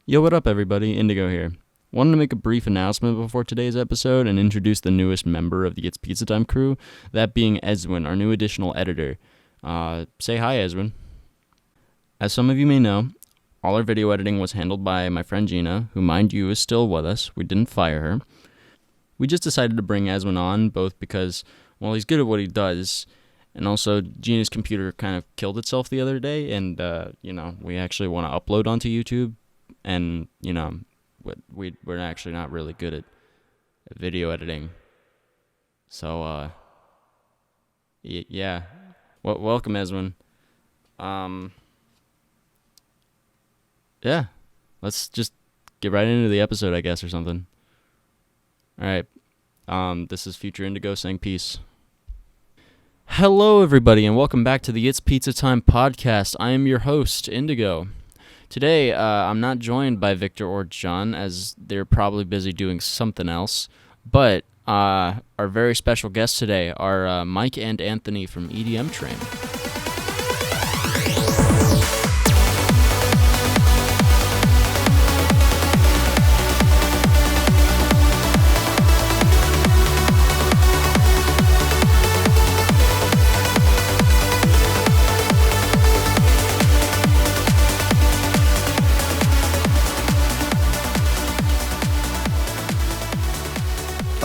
Yo, what up, everybody? Indigo here. Wanted to make a brief announcement before today's episode and introduce the newest member of the It's Pizza Time crew, that being Eswyn, our new additional editor. Say hi, Eswyn. As some of you may know, all our video editing was handled by my friend Gina, who, mind you, is still with us. We didn't fire her. We just decided to bring Eswyn on, both because, well, he's good at what he does, and also Gina's computer kind of killed itself the other day, and, we actually want to upload onto YouTube. And we're actually not really good at video editing, so yeah. Welcome, Eswyn. Yeah, let's just get right into the episode, I guess, or something. All right. This is Future Indigo saying peace. Hello, everybody, and welcome back to the It's Pizza Time podcast. I am your host, Indigo. Today, I'm not joined by Victor or John, as they're probably busy doing something else, but our very special guests today are Mike and Anthony from EDMTRAIN.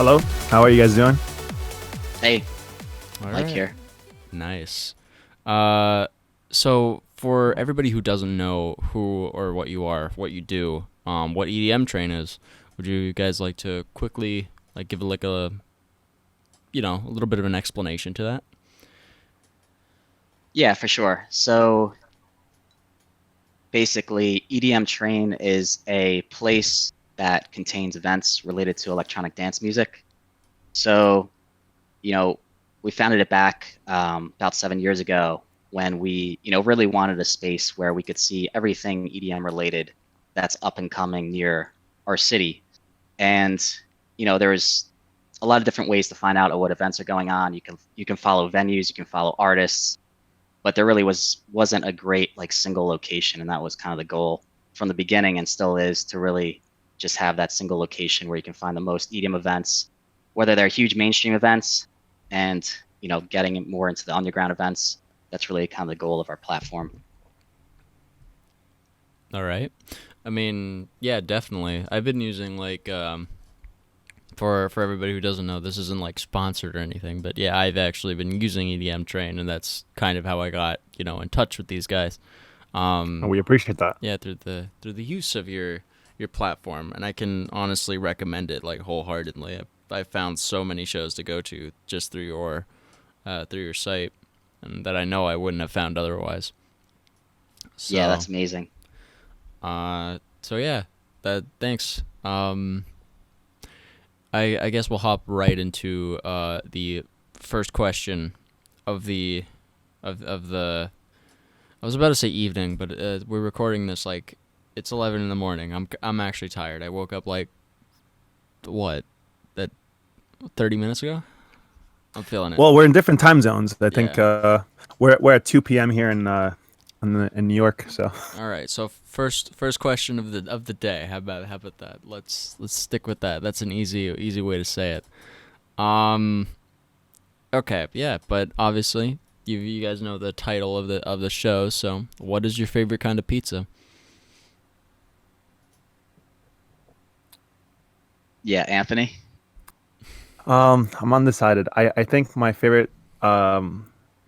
Hello, how are you guys doing? Hey, All Mike right. here. Nice. So for everybody who doesn't know who or what you are, what you do, what EDMTRAIN is, would you guys like to quickly give a little bit of an explanation to that? Yeah, for sure. So basically, EDMTRAIN is a place that contains events related to electronic dance music. So, we founded it back about 7 years ago when we, really wanted a space where we could see everything EDM related that's up and coming near our city. And, there's a lot of different ways to find out what events are going on. You can follow venues, you can follow artists, but there really wasn't a great single location, and that was kind of the goal from the beginning, and still is, to really just have that single location where you can find the most EDM events, whether they're huge mainstream events and getting more into the underground events. That's really kind of the goal of our platform. All right. I mean, yeah, definitely. I've been using for everybody who doesn't know, this isn't sponsored or anything, but yeah, I've actually been using EDMTRAIN, and that's kind of how I got in touch with these guys. We appreciate that. Yeah, through the use of your platform, and I can honestly recommend it wholeheartedly. I found so many shows to go to just through your site, and that I know I wouldn't have found otherwise. So, Yeah, that's amazing. So yeah, thanks. I guess we'll hop right into the first question of the I was about to say evening, but we're recording this it's 11 in the morning. I'm actually tired. I woke up what, that 30 minutes ago? I'm feeling it. Well, we're in different time zones. I think Yeah. we're at 2 p.m. here in New York. So All right. So first question of the day. How about that? Let's stick with that. That's an easy way to say it. Okay. Yeah. But obviously, you guys know the title of the show. So what is your favorite kind of pizza? Yeah, Anthony. I'm undecided. I think my favorite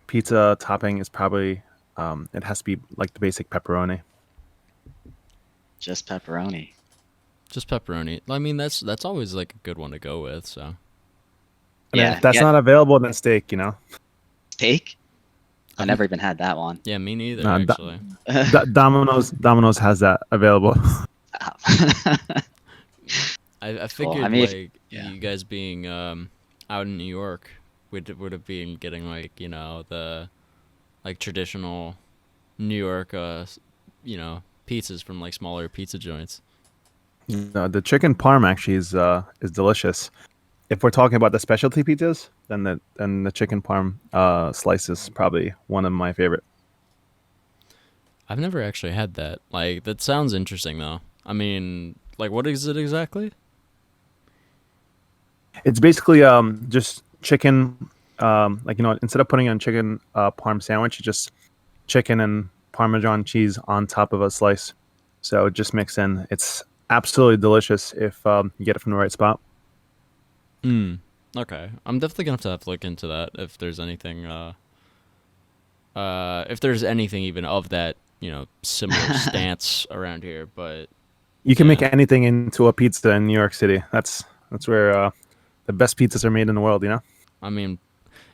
pizza topping is probably it has to be the basic pepperoni. Just pepperoni. Just pepperoni. I mean, that's always a good one to go with. So And Yeah, if that's yeah. not available, then steak. Steak? I nenever even had that one. yeah, me neither No, actually. Domino's has that available. I Cool. figured I mean, yeah. you guys being out in New York would have been getting the traditional New York pizzas from smaller pizza joints. No, the chicken parm actually is delicious. If we're talking about the specialty pizzas, then the chicken parm slice is probably one of my favorite. I've never actually had that. That sounds interesting though. I mean, like, what is it exactly? It's basically just chicken, like instead of putting on chicken parm sandwich, it's just chicken and Parmesan cheese on top of a slice. So just mix in. It's absolutely delicious if you get it from the right spot. Hmm. Okay. I'm definitely gonna have to look into that if there's anything if there's anything even of that, similar stance around here, but You can make yeah. anything into a pizza in New York City. That's where the best pizzas are made in the world. I mean,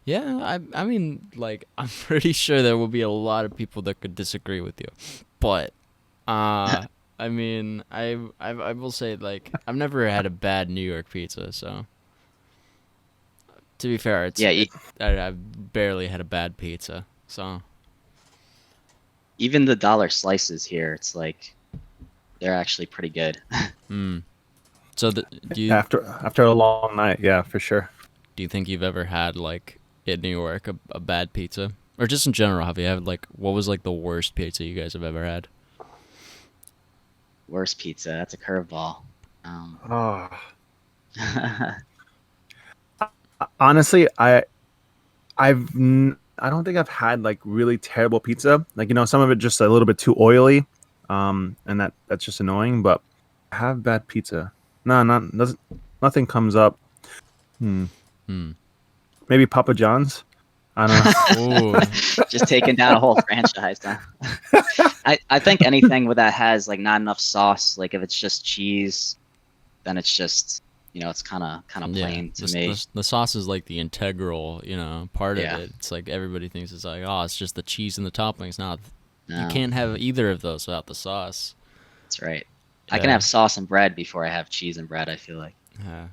yeah, I mean, like, I'm pretty sure there will be a lot of people that could disagree with you. But I mean, I will say, like, I've never had a bad New York pizza, so to be fair, Yeah, I've barely had a bad pizza. So, even the dollar slices here, it's like they're actually pretty good. mm. So After a long night, yeah, for sure. do you think you've ever had, like, in New York a bad pizza? Or just in general, have you had, like, what was, like, the worst pizza you guys have ever had? Worst pizza, that's a curveball. Um, Oh. Honestly, I don't think I've had like really terrible pizza. Like some of it just a little bit too oily, and that's just annoying. But I have bad pizza. No, nothing comes up. Hmm. Hmm. Maybe Papa John's. I don't know. Ooh. just taking down a whole franchise, huh? I think anything with that has like not enough sauce, like if it's just cheese, then it's just it's kind of Yeah, plain to me. the sauce is like the integral, part Yeah. of it. It's like everybody thinks it's like, oh, it's just the cheese and the toppings. No, you No, can't have either of those without the sauce. that's right. I can Yeah, have sauce and bread before I have cheese and bread, I feel like. yeah.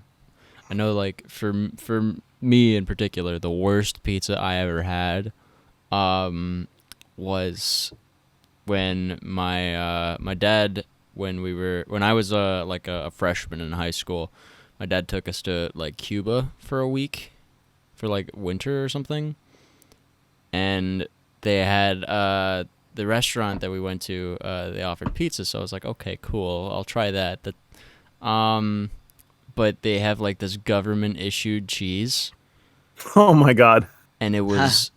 I know, like for me in particular, the worst pizza I ever had, was when my dad when I was like a freshman in high school, my dad took us to like Cuba for a week for like winter or something, and they had the restaurant that we went to, they offered pizza, so I was like, okay, cool, I'll try that. Um but they have like this government issued cheese, Oh my God, and it was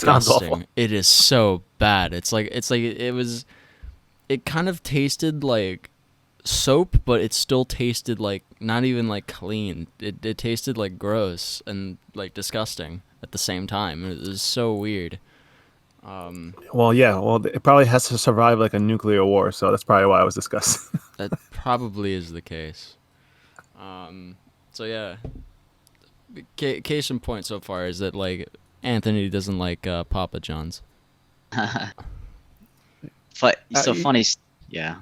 sounds awful. disgusting. It is so bad. It's like it kind of tasted like soap, but it still tasted like not even like clean. It tasted like gross and like disgusting at the same time. It was so weird. Well, yeah. Well, it probably has to survive like a nuclear war, so that's probably why I was discussed. That probably is the case. So yeah, case in point so far is that like Anthony doesn't like Papa John's. But Uh, so y- funny, yeah,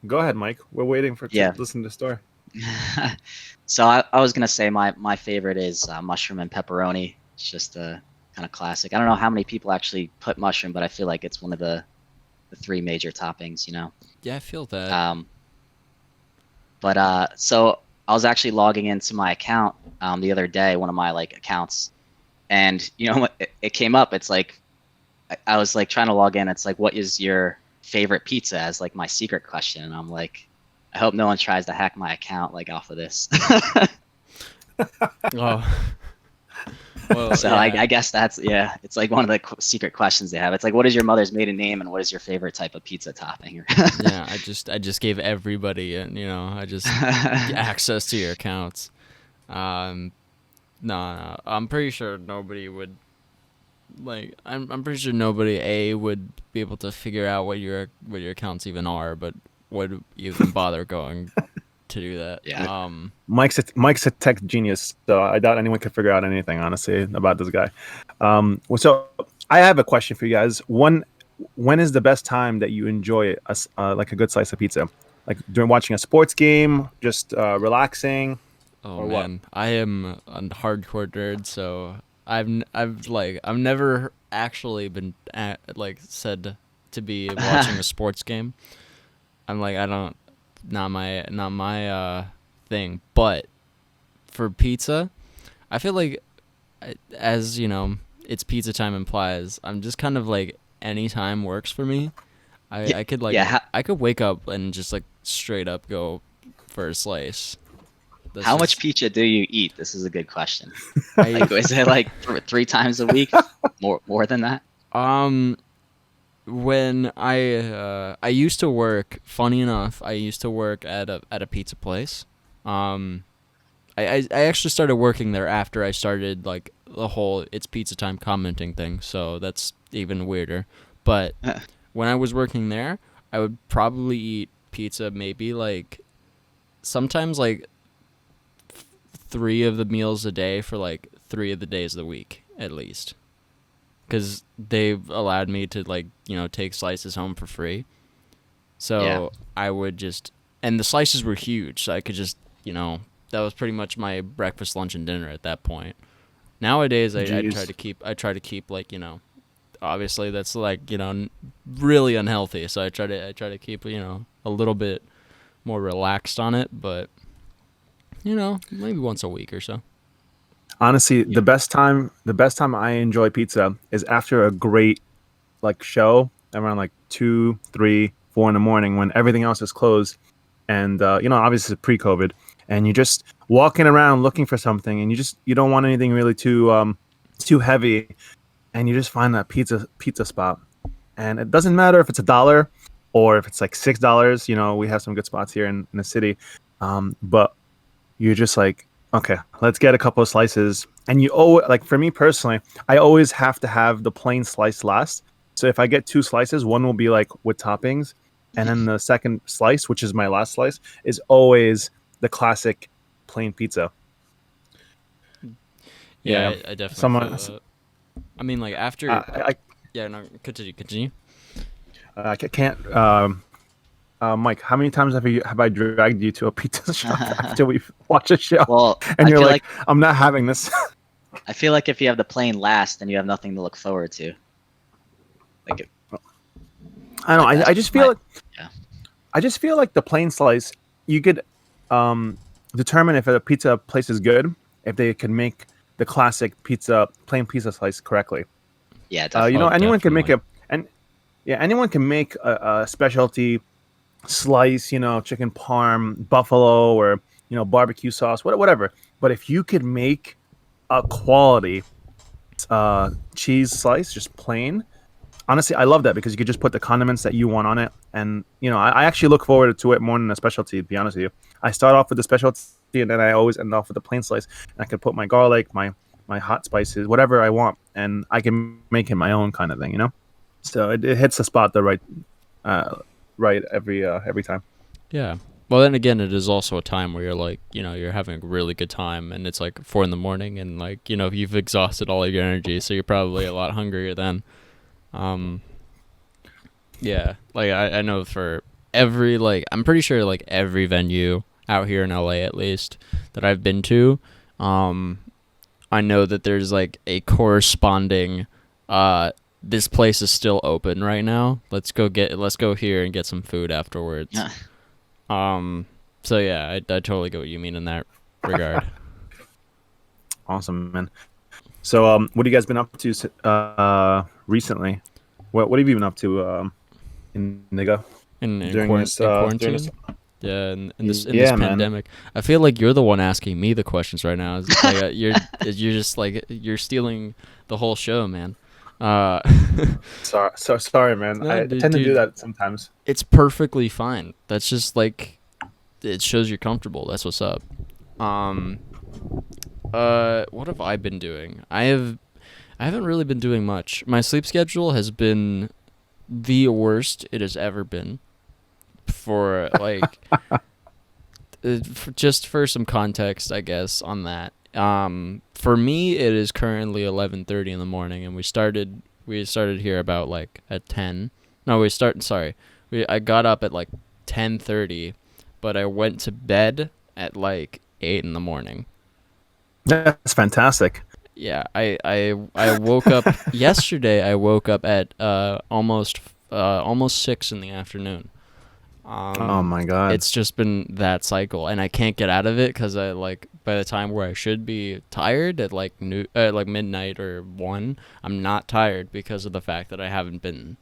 Go ahead, Mike. We're waiting to yeah. listen to the story. So I was gonna say my favorite is mushroom and pepperoni. It's just a kind of classic. I don't know how many people actually put mushroom, but I feel like it's one of the three major toppings. Yeah, I feel that. Um, but so I was actually logging into my account the other day, one of my like accounts, and it came up. It's like I was like trying to log in. It's like, what is your favorite pizza as like my secret question, and I'm like, I hope no one tries to hack my account like off of this. Oh, well, So yeah, I guess that's yeah. It's like one of the secret questions they have. It's like, what is your mother's maiden name, and what is your favorite type of pizza topping? yeah. I just gave everybody, I just access to your accounts. Um, no, I'm pretty sure nobody would like. I'm pretty sure nobody would be able to figure out what your accounts even are, but would even bother going to do that. Yeah. Mike's a tech genius, so I doubt anyone could figure out anything honestly about this guy. So I have a question for you guys. When is the best time that you enjoy like a good slice of pizza? Like during watching a sports game, just relaxing, Oh or what? man, I am a hardcore nerd, so I've never actually been like said to be watching a sports game. I'm like, I don't, not my thing. But for pizza, I feel like, as it's pizza time implies, I'm just kind of like any time works for me. Yeah, I could like yeah. I could wake up and just like straight up go for a slice. That's How much just pizza do you eat? This is a good question. I Like, is it like 3 times a week? More than that? um when I used to work. Funny enough, I used to work at a pizza place. Um, I actually started working there after I started like the whole it's pizza time commenting thing. So that's even weirder. But when I was working there, I would probably eat pizza maybe like sometimes like 3 of the meals a day for like 3 of the days of the week at least. Because they've allowed me to like take slices home for free. Yeah. So I would just, and the slices were huge, so I could just that was pretty much my breakfast, lunch, and dinner at that point. Nowadays, I Jeez. try to keep like obviously that's like really unhealthy. So I try to keep a little bit more relaxed on it, but maybe once a week or so. Honestly, Yeah. the best time I enjoy pizza is after a great like show around like 2, 3, 4 in the morning when everything else is closed, and obviously it's pre-COVID, and you're just walking around looking for something, and you don't want anything really too heavy, and you just find that pizza spot, and it doesn't matter if it's $1 or if it's like $6. We have some good spots here in the city, but you're just like, okay, let's get a couple of slices. And like for me personally, I always have to have the plain slice last. So if I get 2 slices, one will be like with toppings, and then the second slice, which is my last slice, is always the classic plain pizza. Yeah, Yeah, I definitely someone, feel that. I mean, like after, I, yeah, no, continue. I can't. Mike, how many times have I dragged you to a pizza shop after we watch a show, Well, and I you're feel like, like I'm not having this. I feel like if you have the plane last, then you have nothing to look forward to. Like, I don't know. that's I just just feel my like yeah. I just feel like the plain slice, you could determine if a pizza place is good if they can make the classic plain pizza slice correctly. Yeah, definitely. Oh, Anyone can make definitely. anyone can make a specialty slice, chicken parm, buffalo, or barbecue sauce, whatever. But if you could make a quality cheese slice, just plain, honestly, I love that because you could just put the condiments that you want on it, and I actually look forward to it more than a specialty. To be honest with you, I start off with the specialty, and then I always end off with the plain slice. And I can put my garlic, my hot spices, whatever I want, and I can make it my own kind of thing. So it hits the spot the right every time. Yeah. Well, then again, it is also a time where you're like, you're having a really good time, and it's like 4 in the morning, and like, you've exhausted all of your energy, so you're probably a lot hungrier then. Um, yeah. Like I know for every like, I'm pretty sure like every venue out here in LA at least that I've been to, um, I know that there's like a corresponding, this place is still open right now. Let's go here and get some food afterwards. Yeah. So yeah, I totally get what you mean in that regard. Awesome, man. So what have you guys been up to recently? What have you been up to in Niga during this In during this? quarantine. Yeah, in this Yeah, man. pandemic, I feel like you're the one asking me the questions right now. It's like you're just like you're stealing the whole show, man. Uh, Sorry, man. No, I tend to do dude, that sometimes. it's perfectly fine. That's just like it shows you're comfortable. That's what's up. Um, what have I been doing? I haven't really been doing much. My sleep schedule has been the worst it has ever been. For like, just for some context, I guess on that. For me, it is currently 11:30 in the morning, and we started here about like at 10. No, I got up at like 10:30, but I went to bed at like 8 in the morning. That's fantastic. Yeah, I woke up yesterday. I woke up at almost 6 in the afternoon. Oh my god. It's just been that cycle, and I can't get out of it because I like by the time where I should be tired at like like midnight or 1, I'm not tired because of the fact that I haven't been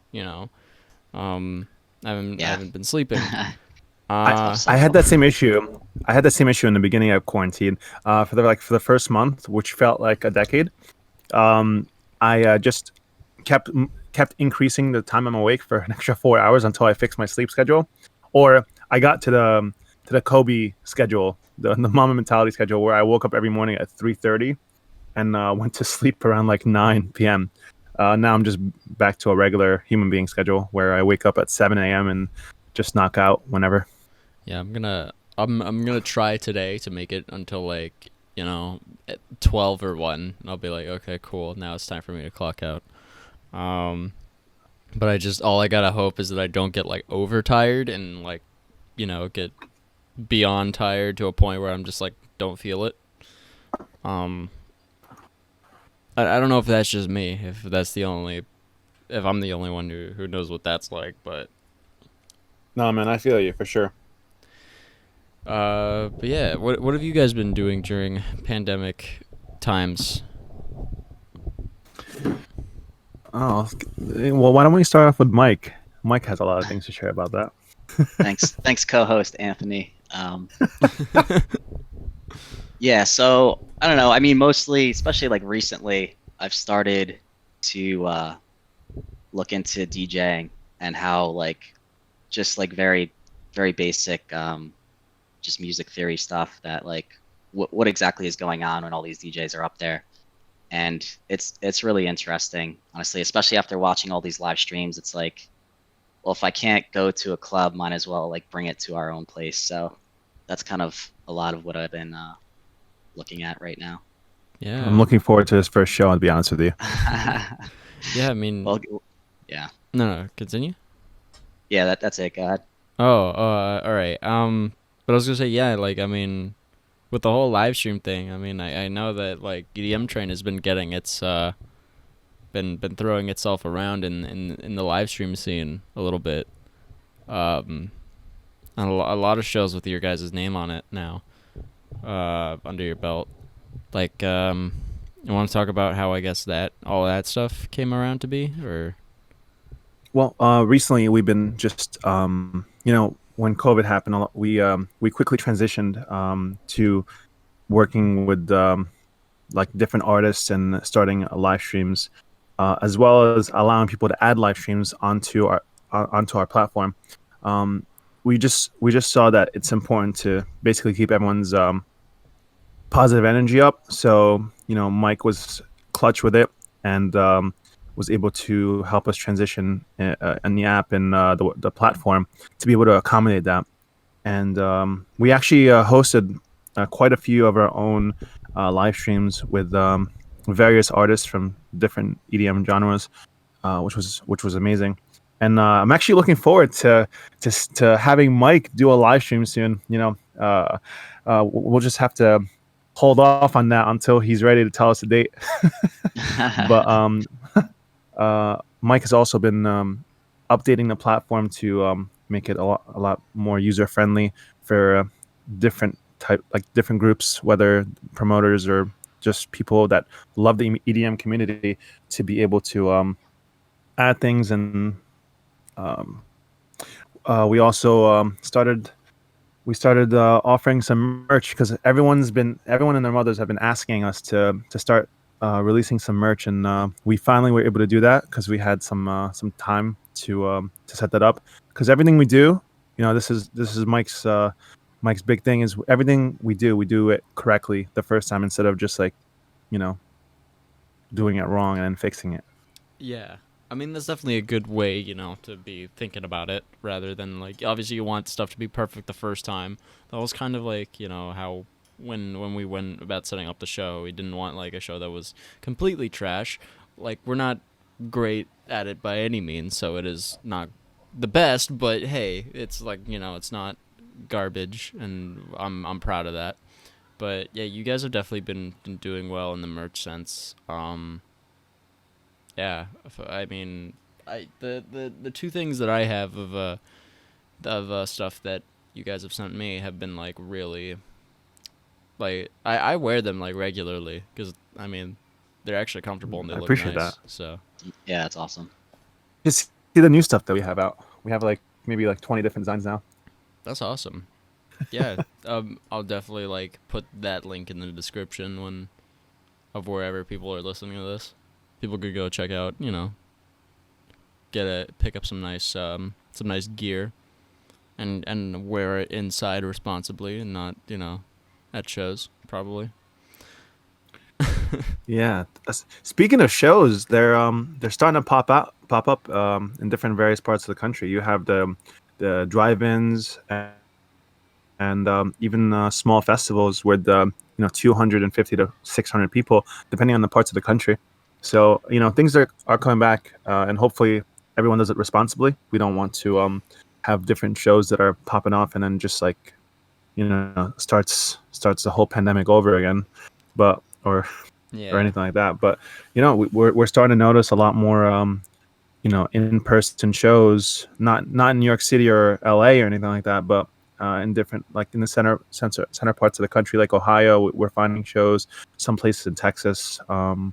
I Yeah. haven't been sleeping. Tough I had cycle. that same issue. I had the same issue in the beginning of quarantine. For the first month, which felt like a decade. Um, I just kept kept increasing the time I'm awake for an extra 4 hours until I fixed my sleep schedule, or I got to the Kobe schedule, the Mama Mentality schedule, where I woke up every morning at 3:30 and went to sleep around like 9 p.m. Now I'm just back to a regular human being schedule where I wake up at 7 a.m. and just knock out whenever. Yeah, I'm gonna try today to make it until like, at 12 or 1. And I'll be like, okay, cool. Now it's time for me to clock out. Um, but all I gotta hope is that I don't get like overtired and like, get beyond tired to a point where I'm just like don't feel it. Um, I don't know if that's just me, if I'm the only one who knows what that's like, but No, man, I feel you for sure. but yeah, what have you guys been doing during pandemic times? Oh, well, why don't we start off with Mike? Mike has a lot of things to share about that. Thanks, co-host Anthony. Yeah, so I don't know. I mean, mostly, especially like recently, I've started to look into DJing and how like just like very, very basic just music theory stuff that like what exactly is going on when all these DJs are up there. And it's really interesting, honestly, especially after watching all these live streams. It's like, well, if I can't go to a club, might as well like bring it to our own place. So that's kind of a lot of what I've been looking at right now. Yeah. I'm looking forward to his first show, to be honest with you. Yeah, I mean, Well, yeah, no, continue. yeah, that's it. Go ahead. Oh, all right. But I was gonna say, yeah, like, I mean, with the whole live stream thing, I mean, I know that like EDMTRAIN has been getting been throwing itself around in the live stream scene a little bit. And a lot of shows with your guys' name on it now, under your belt. Like, you want to talk about how I guess that all that stuff came around to be, or? Well, recently we've been just, when COVID happened, we quickly transitioned to working with like different artists and starting live streams, as well as allowing people to add live streams onto our platform. Um, we just saw that it's important to basically keep everyone's positive energy up. So Mike was clutch with it and was able to help us transition in the app and the platform to be able to accommodate that. And we actually hosted quite a few of our own live streams with various artists from different EDM genres, which was amazing. And I'm actually looking forward to having Mike do a live stream soon. We'll just have to hold off on that until he's ready to tell us a date. But Mike has also been updating the platform to make it a lot more user friendly for different groups, whether promoters or just people that love the EDM community, to be able to add things. And we also started offering some merch, because everyone and their mothers have been asking us to start releasing some merch, and we finally were able to do that because we had some time to set that up. Because everything we do, this is Mike's big thing, is everything we do it correctly the first time, instead of just like doing it wrong and then fixing it. Yeah. I mean, that's definitely a good way, to be thinking about it, rather than, like, obviously you want stuff to be perfect the first time. That was kind of like, how when we went about setting up the show, we didn't want, like, a show that was completely trash. Like, we're not great at it by any means, so it is not the best, but hey, it's like, it's not garbage, and I'm proud of that. But yeah, you guys have definitely been doing well in the merch sense. Yeah, I mean, the two things that I have of stuff that you guys have sent me have been like really, like I wear them like regularly, because I mean they're actually comfortable and they I look appreciate nice. that. So Yeah, it's awesome. Just see the new stuff that we have out. We have like maybe like 20 different designs now. That's awesome. Yeah, I'll definitely like put that link in the description of wherever people are listening to this. People could go check out, pick up some nice gear and wear it inside responsibly and not, at shows probably. Yeah. Speaking of shows, they're starting to pop up in different various parts of the country. You have the drive-ins and even small festivals with 250 to 600 people, depending on the parts of the country. So things are coming back, and hopefully everyone does it responsibly. We don't want to have different shows that are popping off and then just like starts the whole pandemic over again, or Yeah. anything like that. But we're starting to notice a lot more in-person shows, not in New York City or LA or anything like that, but in different, like in the center parts of the country, like Ohio. We're finding shows, some places in Texas, and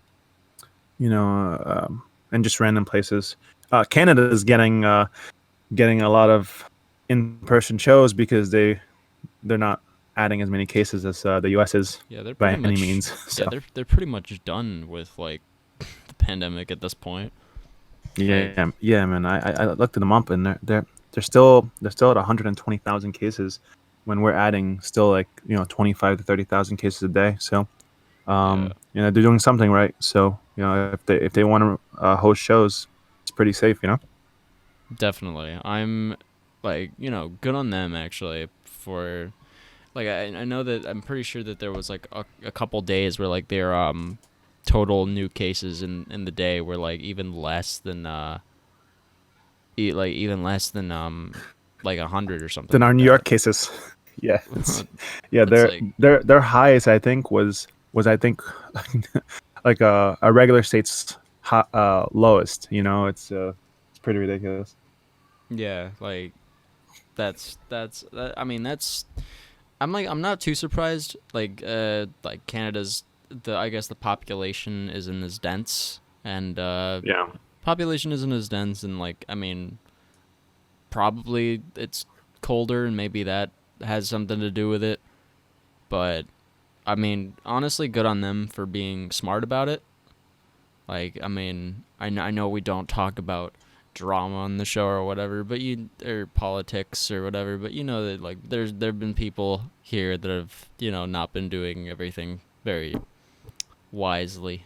just random places. Canada is getting a lot of in-person shows because they're not adding as many cases as the U.S. is. Yeah, they're by pretty any much, means. So. Yeah, they're pretty much done with like the pandemic at this point. Yeah, yeah, man. I looked them up, and they're still at 120,000 cases, when we're adding still like 25 to 30,000 cases a day. So, they're doing something right. So if they want to host shows, it's pretty safe. Definitely, I'm like good on them actually for like I know that I'm pretty sure that there was like a couple days where like their total new cases in the day were like even less than like 100 or something Than our like New that. York cases. Yeah, yeah. It's Their highest, I think, was I think like a regular state's lowest. It's pretty ridiculous. Yeah, like I mean that's I'm not too surprised. Like Canada's I guess the population isn't as dense, and Yeah. population isn't as dense, and like I mean probably it's colder and maybe that has something to do with it. But I mean honestly, good on them for being smart about it. Like I mean I know we don't talk about drama on the show or whatever, but or politics or whatever, but that like there've been people here that have not been doing everything very wisely.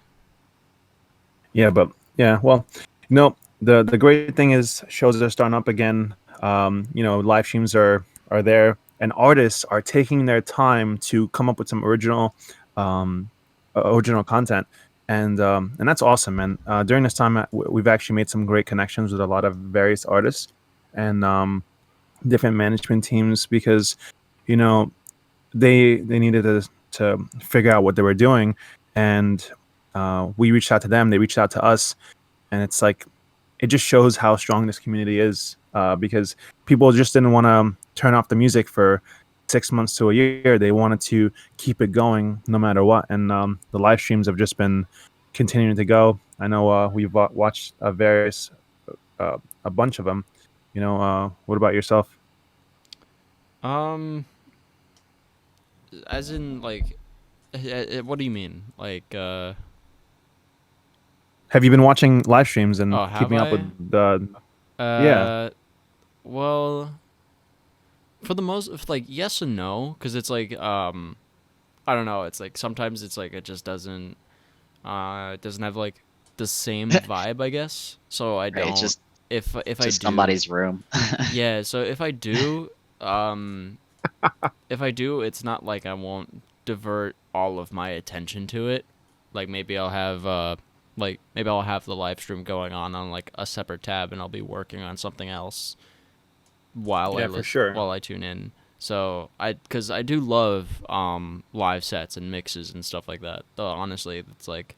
Yeah, but well, the great thing is shows are starting up again. Live streams are there, and artists are taking their time to come up with some original content, and that's awesome. And during this time, we've actually made some great connections with a lot of various artists and different management teams, because they needed to figure out what they were doing, and we reached out to them, they reached out to us, and it's like it just shows how strong this community is, because people just didn't want to turn off the music for 6 months to a year. They wanted to keep it going no matter what, and the live streams have just been continuing to go. I know we've watched a bunch of them. What about yourself? As in like what do you mean? Like Have you been watching live streams and keeping up I? with the Yeah. Well, for the most, like yes and no, because it's like I don't know. It's like sometimes it's like it just doesn't have like the same vibe, I guess. So I don't. It's just if I do somebody's room. Yeah. So if I do, it's not like I won't divert all of my attention to it. Like maybe I'll have the live stream going on like a separate tab, and I'll be working on something else while I tune in. So because I do love live sets and mixes and stuff like that. Honestly, it's like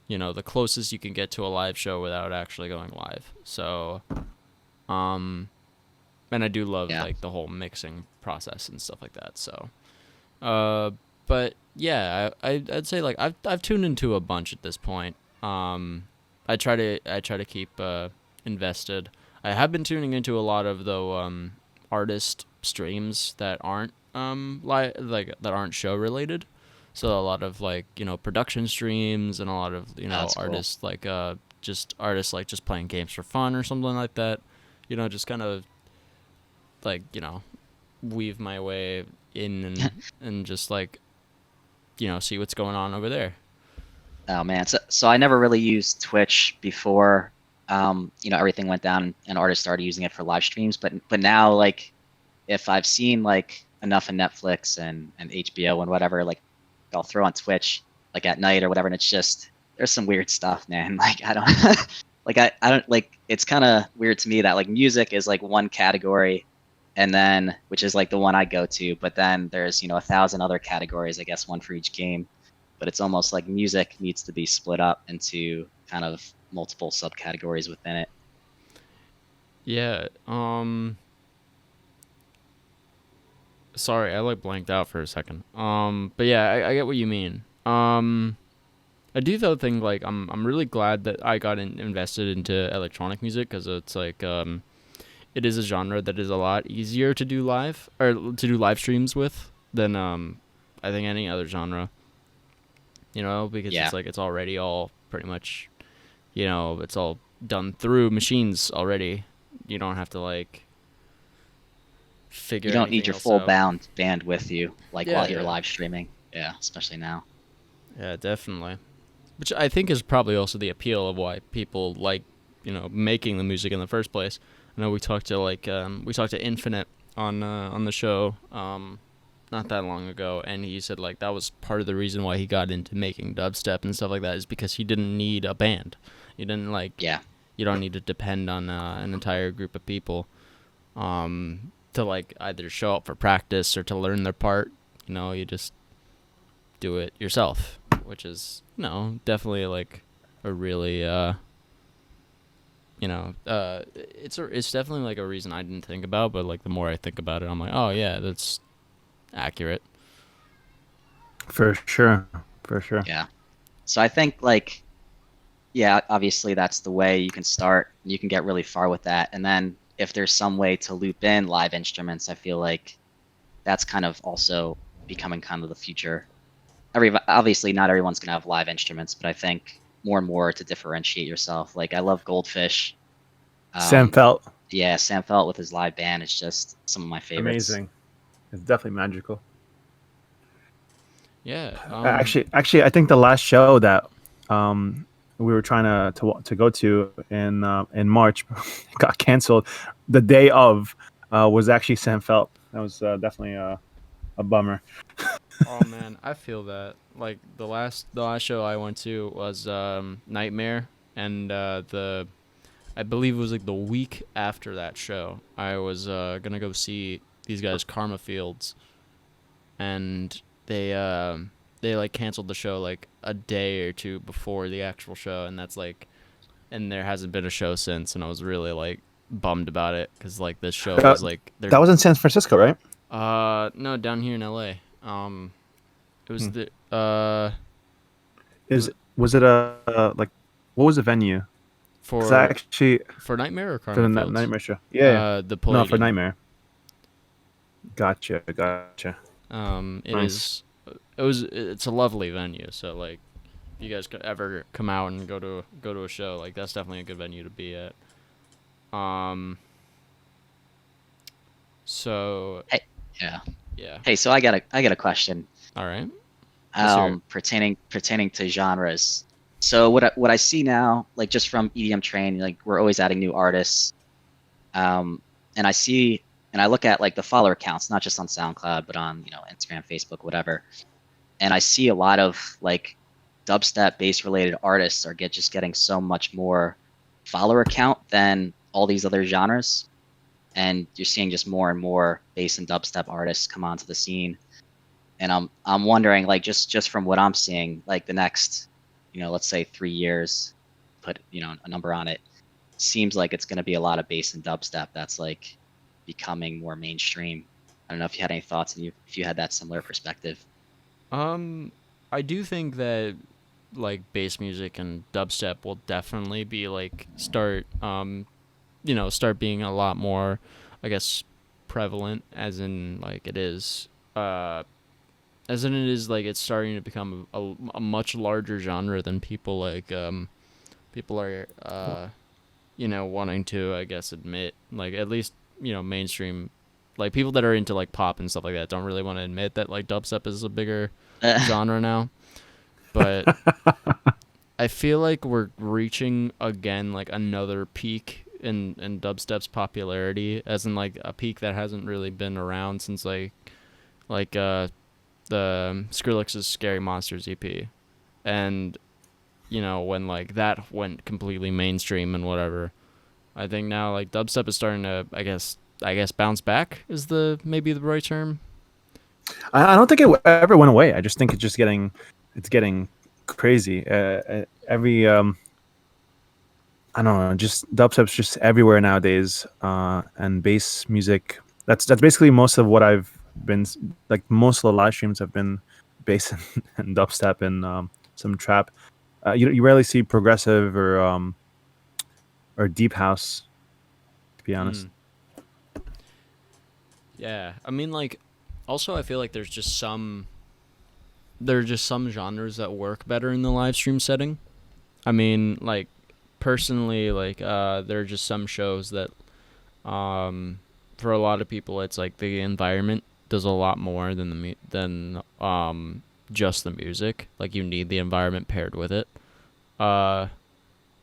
the closest you can get to a live show without actually going live. So and I do love like the whole mixing process and stuff like that. So but yeah, I'd say like I've tuned into a bunch at this point. I try to keep invested. I have been tuning into a lot of the artist streams that aren't that aren't show related. So a lot of like, production streams and a lot of, Oh, that's cool. artists like just artists like just playing games for fun or something like that. Just kind of like, weave my way in and just like, see what's going on over there. Oh man, so I never really used Twitch before, everything went down and artists started using it for live streams. But now, like, if I've seen like enough of Netflix and HBO and whatever, like, I'll throw on Twitch like at night or whatever, and it's just there's some weird stuff, man. Like I don't I don't like it's kind of weird to me that like music is like one category, and then which is like the one I go to, but then there's 1,000 other categories, I guess one for each game. But it's almost like music needs to be split up into kind of multiple subcategories within it. Yeah. Sorry, I like blanked out for a second. But yeah, I get what you mean. I do though think like I'm really glad that I got invested into electronic music because it's like it is a genre that is a lot easier to do live or to do live streams with than I think any other genre. Because Yeah, it's like it's already all pretty much, it's all done through machines already. You don't have to like you figure don't need anything your else full out. band with you like Yeah, while you're yeah. live streaming. Yeah, especially now. Yeah, definitely. Which I think is probably also the appeal of why people like, making the music in the first place. I know we talked to Infinite on the show not that long ago, and he said like that was part of the reason why he got into making dubstep and stuff like that is because he didn't need a band. He didn't like Yeah, you don't need to depend on an entire group of people to like either show up for practice or to learn their part. You just do it yourself, which is definitely like a really it's definitely like a reason I didn't think about, but like the more I think about it, I'm like, oh yeah, that's accurate. For sure, for sure. yeah. So I think like yeah, obviously that's the way you can start. You can get really far with that, and then if there's some way to loop in live instruments, I feel like that's kind of also becoming kind of the future. Obviously not everyone's gonna have live instruments, but I think more and more to differentiate yourself. Like I love Goldfish. Sam Um, Felt, yeah, Sam Felt with his live band is just some of my favorites. amazing. It's definitely magical. Yeah. Actually, I think the last show that we were trying to go to in March got canceled. The day of was actually Sam Felt. That was definitely a bummer. Oh man, I feel that. Like the last show I went to was Nightmare, and I believe it was like the week after that show. I was gonna go see these guys Karma Fields, and they like canceled the show like a day or two before the actual show, and and there hasn't been a show since, and I was really like bummed about it because like this show Uh, was like they're that was in San Francisco, right? no, down here in LA. It was Hmm. the Is was it a like what was the venue? Because I for actually for Nightmare or for the Karma Fields. Nightmare show. Yeah, yeah. The No, for Palladium. Nightmare. Gotcha. It Nice. is. It's a lovely venue. So like, if you guys could ever come out and go to a show, like that's definitely a good venue to be at. Um. So Hey, yeah. yeah. Hey, so I got a question. All right. Let's hear it. Pertaining to genres. So what I see now, like just from EDMTRAIN, like we're always adding new artists. And I look at like the follower counts, not just on SoundCloud, but on Instagram, Facebook, whatever. And I see a lot of like dubstep bass related artists are just getting so much more follower count than all these other genres. And you're seeing just more and more bass and dubstep artists come onto the scene. And I'm wondering, like just from what I'm seeing, like the next, let's say 3 years, put a number on it, seems like it's going to be a lot of bass and dubstep that's like becoming more mainstream. I don't know if you had any thoughts and if you had that similar perspective. I do think that like bass music and dubstep will definitely be like start start being a lot more, I guess, prevalent, as in like it is, as in it is like it's starting to become a much larger genre than people people are wanting to, I guess, admit. Like at least mainstream, like people that are into like pop and stuff like that don't really want to admit that like dubstep is a bigger genre now. But I feel like we're reaching again like another peak in dubstep's popularity, as in like a peak that hasn't really been around since the Skrillex's Scary Monsters EP, and when like that went completely mainstream and whatever. I think now like dubstep is starting to I guess bounce back is maybe the right term. I don't think it ever went away. I just think it's getting crazy. Every I don't know, just dubstep's just everywhere nowadays, and bass music. That's basically most of what I've been like. Most of the live streams have been bass and dubstep and some trap. You rarely see progressive or deep house, to be honest. Yeah, I mean, like, also I feel like there are just some genres that work better in the live stream setting. I mean, like, personally, like, there are just some shows that, for a lot of people, it's like the environment does a lot more than just the music. Like, you need the environment paired with it. I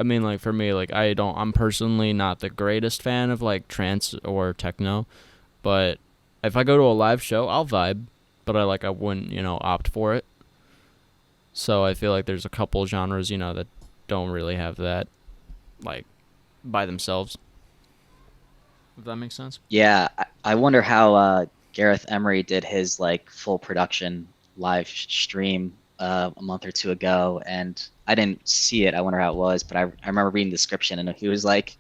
mean, like, for me, like, I'm personally not the greatest fan of, like, trance or techno, but if I go to a live show, I'll vibe, but I wouldn't, opt for it. So I feel like there's a couple genres, that don't really have that, like, by themselves. If that makes sense? Yeah, I wonder how Gareth Emery did his like full production live stream a month or two ago, and I didn't see it. I wonder how it was, but I remember reading the description, and he's like,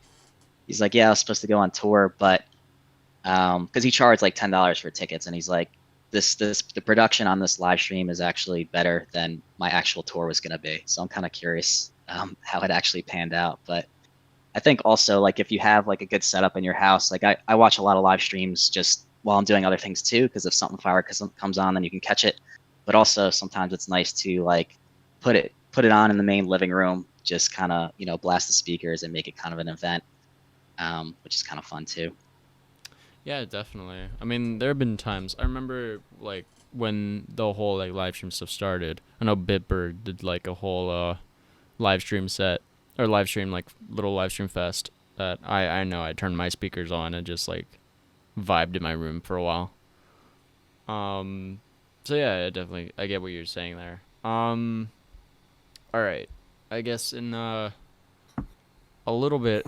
yeah, I was supposed to go on tour, but because he charged like $10 for tickets, and he's like, the production on this live stream is actually better than my actual tour was gonna be. So I'm kind of curious how it actually panned out, but I think also like if you have like a good setup in your house, like I watch a lot of live streams just while I'm doing other things too, because if something fire comes on, then you can catch it. But also sometimes it's nice to like put it on in the main living room, just kind of blast the speakers and make it kind of an event, which is kind of fun too. Yeah, definitely. I mean, there have been times. I remember, like, when the whole, like, live stream stuff started. I know Bitbird did, like, a whole live stream set, or live stream, like, little live stream fest that I know I turned my speakers on and just, like, vibed in my room for a while. So, yeah, definitely, I get what you're saying there. Alright. I guess in, a little bit,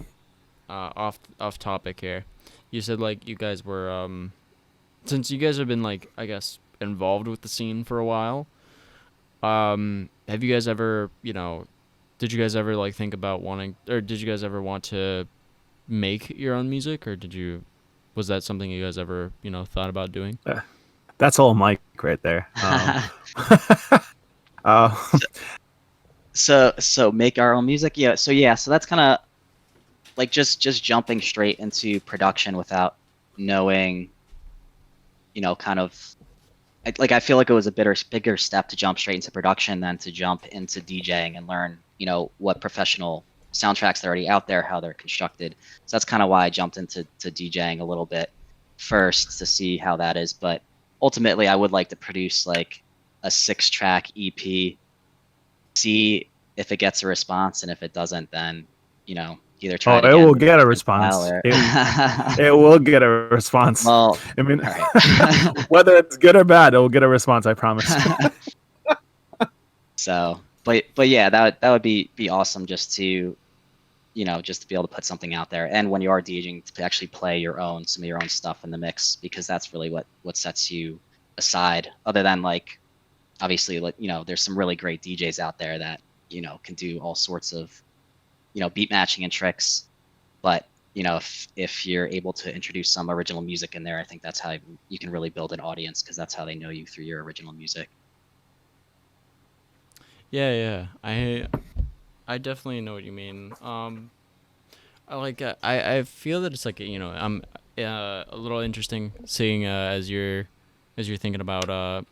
off topic here. You said like you guys were since you guys have been like I guess involved with the scene for a while. Have you guys ever did you guys ever like think about wanting, or did you guys ever want to make your own music, or was that something you guys ever thought about doing? That's all Mike right there. So make our own music. Yeah. So that's kind of like just jumping straight into production without knowing, kind of like I feel like it was a bigger step to jump straight into production than to jump into DJing and learn, what professional soundtracks that are already out there, how they're constructed. So that's kind of why I jumped into DJing a little bit first to see how that is. But ultimately, I would like to produce like a 6-track EP, see if it gets a response, and if it doesn't, then either try it will get a response. It will get a response. Well, I mean, right. whether it's good or bad, it will get a response. I promise. So, but yeah, that would be awesome just to, just to be able to put something out there. And when you are DJing, to actually play some of your own stuff in the mix, because that's really what sets you aside. Other than like, obviously, like there's some really great DJs out there that can do all sorts of beat matching and tricks, but if you're able to introduce some original music in there, I think that's how you can really build an audience, because that's how they know you, through your original music. Yeah, I definitely know what you mean. I feel that it's like, you know, I'm a little interesting seeing as you're thinking about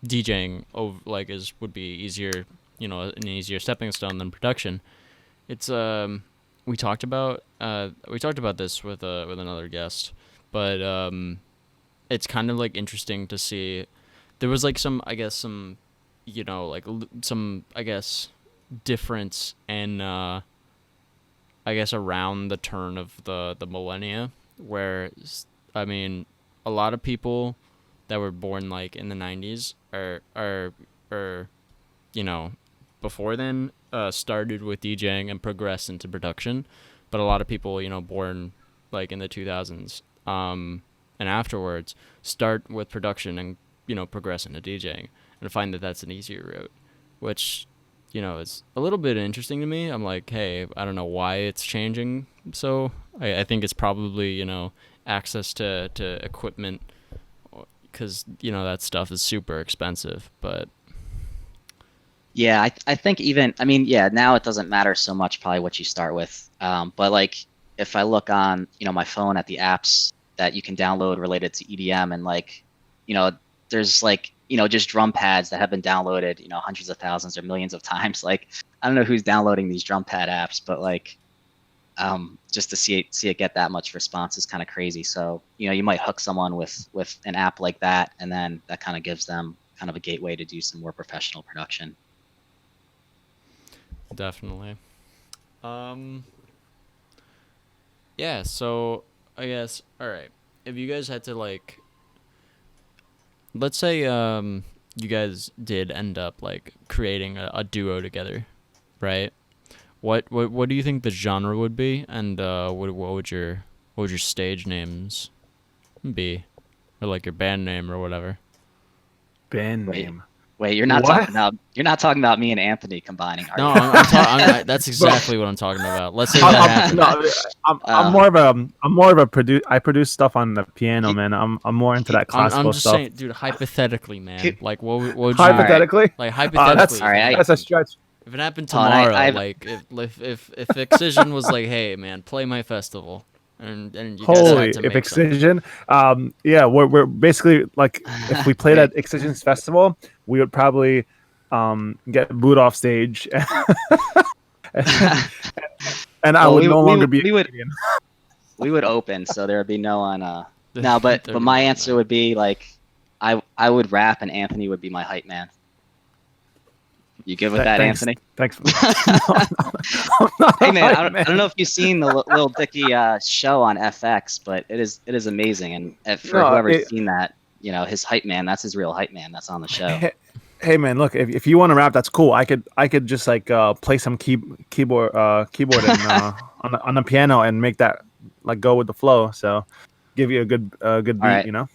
DJing over like would be easier, you know, an easier stepping stone than production. It's we talked about this with another guest, but it's kind of like interesting to see. There was like some, I guess, some, you know, like some, I guess, difference in I guess around the turn of the millennia, where, I mean, a lot of people that were born like in the 90s are you know, before then started with DJing and progressed into production, but a lot of people, you know, born like in the 2000s and afterwards start with production and, you know, progress into DJing and find that that's an easier route, which, you know, it's a little bit interesting to me. I'm like, hey, I don't know why it's changing. So I think it's probably, you know, access to equipment, because, you know, that stuff is super expensive. But Yeah, I think even, I mean, yeah, now it doesn't matter so much probably what you start with. But like if I look on, you know, my phone at the apps that you can download related to EDM, and like, you know, there's like, you know, just drum pads that have been downloaded, you know, hundreds of thousands or millions of times. Like, I don't know who's downloading these drum pad apps, but like, just to see it get that much response is kind of crazy. So, you know, you might hook someone with an app like that, and then that kind of gives them kind of a gateway to do some more professional production. definitely. Yeah, so I guess, all right. If you guys had to like, let's say you guys did end up like creating a duo together, right? What do you think the genre would be, and what would your stage names be, or like your band name or whatever? Band Wait. name. Wait, you're not What? talking about me and Anthony combining, are No, you? that's exactly what I'm talking about. Let's say that happened. No, I'm more of a I produce stuff on the piano, man. I'm more into that classical I'm just stuff. saying, dude. Hypothetically, man. Like, what would you Hypothetically, like? that's Hypothetically, All right, that's a stretch. if it happened Hold on, tomorrow, I've- like if Excision was like, hey, man, play my festival, and you guys Holy, had to if make something. Excision, yeah, we're basically like, if we played at Excision's festival, we would probably get booed off stage, and I Well, would no longer be. we would Canadian. we would open, so there would be no one. No, but There'd be my no answer one. would be like, I would rap and Anthony would be my hype man. You good with that, Thanks. Anthony? Thanks. I'm not Hey a man, hype I don't know if you've seen the Lil Dicky show on FX, but it is amazing. And for No, whoever's seen that, you know, his hype man, that's his real hype man. That's on the show. Hey man, look, if you want to rap, that's cool. I could just like play some keyboard and, on the piano and make that like go with the flow. So give you a good beat, right. you know.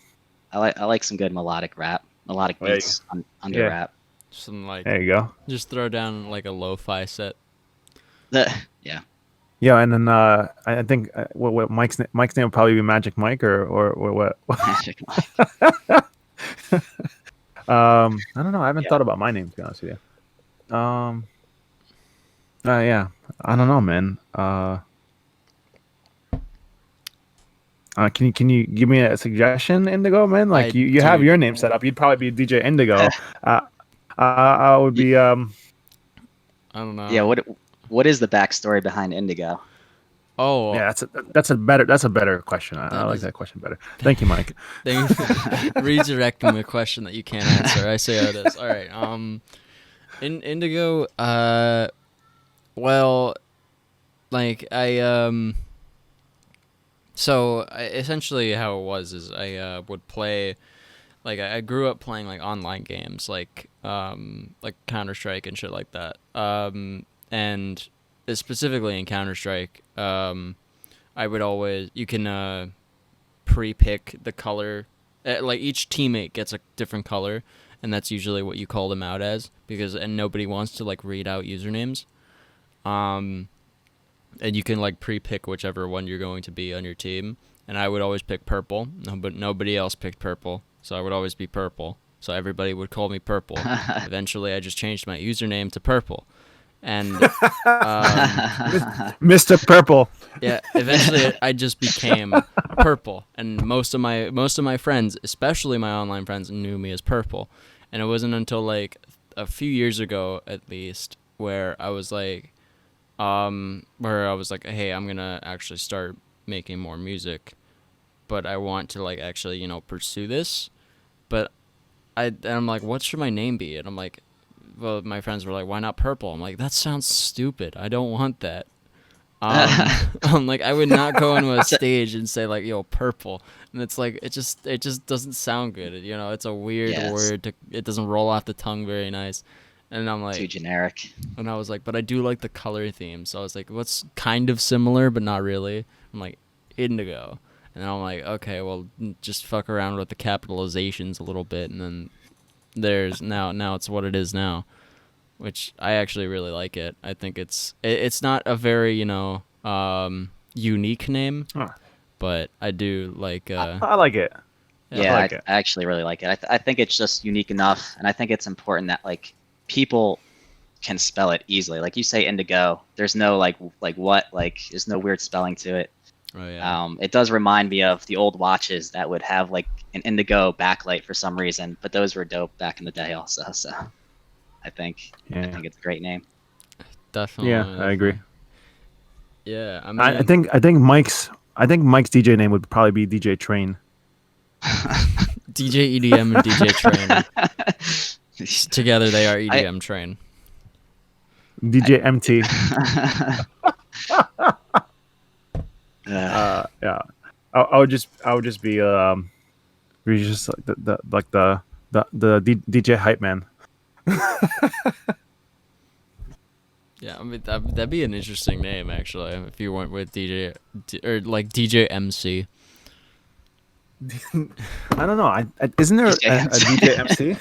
I like some good melodic There you beats under Yeah. rap. Something like, There you go. just throw down like a lo-fi set. Yeah. Yeah, and then I think what Mike's name would probably be Magic Mike or what? Magic Mike. I don't know. I haven't Yeah. thought about my name, to be honest with you. Yeah, I don't know, man. Can you give me a suggestion, Indigo, man? Like you have dude. your name set up. You'd probably be DJ Indigo. I would be I don't know. Yeah. What is the backstory behind Indigo? Oh, yeah. That's a better question. I like that question better. Thank you, Mike. Thank you for redirecting the question that you can't answer. I say how it is. All right. In Indigo, well, like essentially how it was is I would play, like I grew up playing like online games like Counter-Strike and shit like that. And specifically in Counter-Strike, I would always, you can pre-pick the color. Like each teammate gets a different color, and that's usually what you call them out as, and nobody wants to like read out usernames. And you can like pre-pick whichever one you're going to be on your team. And I would always pick purple, but nobody else picked purple, so I would always be purple. So everybody would call me Purple. Eventually, I just changed my username to Purple, and Mr. Purple. yeah, eventually I just became Purple, and most of my friends, especially my online friends, knew me as Purple. And it wasn't until like a few years ago, at least, where I was like, hey, I'm gonna actually start making more music, but I want to like actually, pursue this. But I'm like, what should my name be? And I'm like, well, my friends were like, why not Purple? I'm like, that sounds stupid. I don't want that. I'm like, I would not go into a stage and say like, yo, Purple. And it's like, it just doesn't sound good. It's a weird word. It doesn't roll off the tongue very nice. And I'm like, too generic. And I was like, but I do like the color theme. So I was like, what's kind of similar, but not really? I'm like, Indigo. And I'm like, okay, well, just fuck around with the capitalizations a little bit. And then there's now it's what it is now, which I actually really like it. I think it's not a very, unique name, but I do like... I like it. Yeah, I actually really like it. I think it's just unique enough, and I think it's important that like people can spell it easily. Like you say Indigo, there's no there's no weird spelling to it. Oh, yeah. It does remind me of the old watches that would have like an indigo backlight for some reason, but those were dope back in the day also. So I think it's a great name. Definitely. Yeah, I agree. Yeah, I mean, I think Mike's DJ name would probably be DJ Train. DJ EDM and DJ Train. Together they are EDM Train. DJ MT. Yeah. I would just be just like the DJ hype man. Yeah, I mean that'd be an interesting name actually if you went with DJ or like DJ MC. I don't know. Isn't there a DJ MC?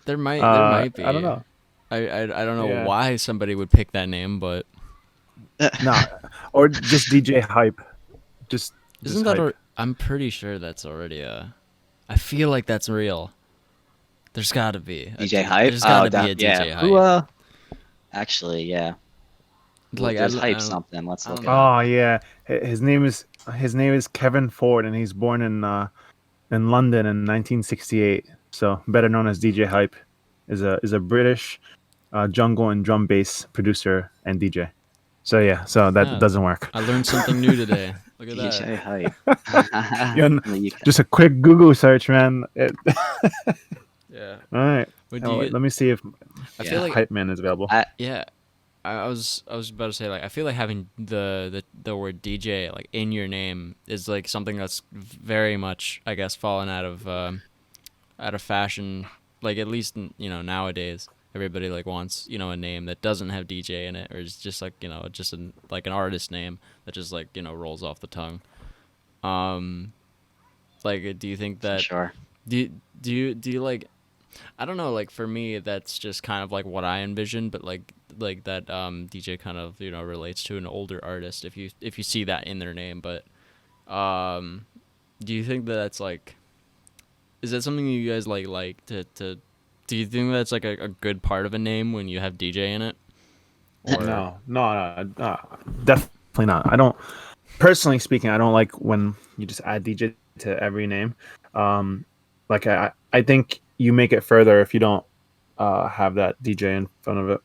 There might be. I don't know. I don't know Yeah. why somebody would pick that name, but No, or just DJ hype. isn't that? I'm pretty sure that's already a. I feel like that's real. There's got to be DJ hype. There's got to be a DJ hype. Who, actually, yeah. Like there's I hype don't- something. Let's look. Oh yeah, his name is Kevin Ford, and he's born in London in 1968. So better known as DJ Hype, is a British jungle and drum bass producer and DJ. So yeah, so that Yeah. doesn't work. I learned something new today. Look at that. DJ hype. Yeah, just a quick Google search, man. Yeah. All right. Would Oh, you wait, let me see if I feel like Hype Man is available. yeah. I was about to say like I feel like having the word DJ like in your name is like something that's very much I guess fallen out of fashion, like at least nowadays everybody like wants a name that doesn't have DJ in it, or is just like just like an artist name that just like rolls off the tongue. Like do you think that Sure. do you like, I don't know, like for me that's just kind of like what I envision, but like that DJ kind of relates to an older artist if you see that in their name. But do you think that's like, is that something you guys like to do you think that's like a good part of a name when you have DJ in it? Or... No, definitely not. I don't, personally speaking, I don't like when you just add DJ to every name. Like I think you make it further if you don't have that DJ in front of it.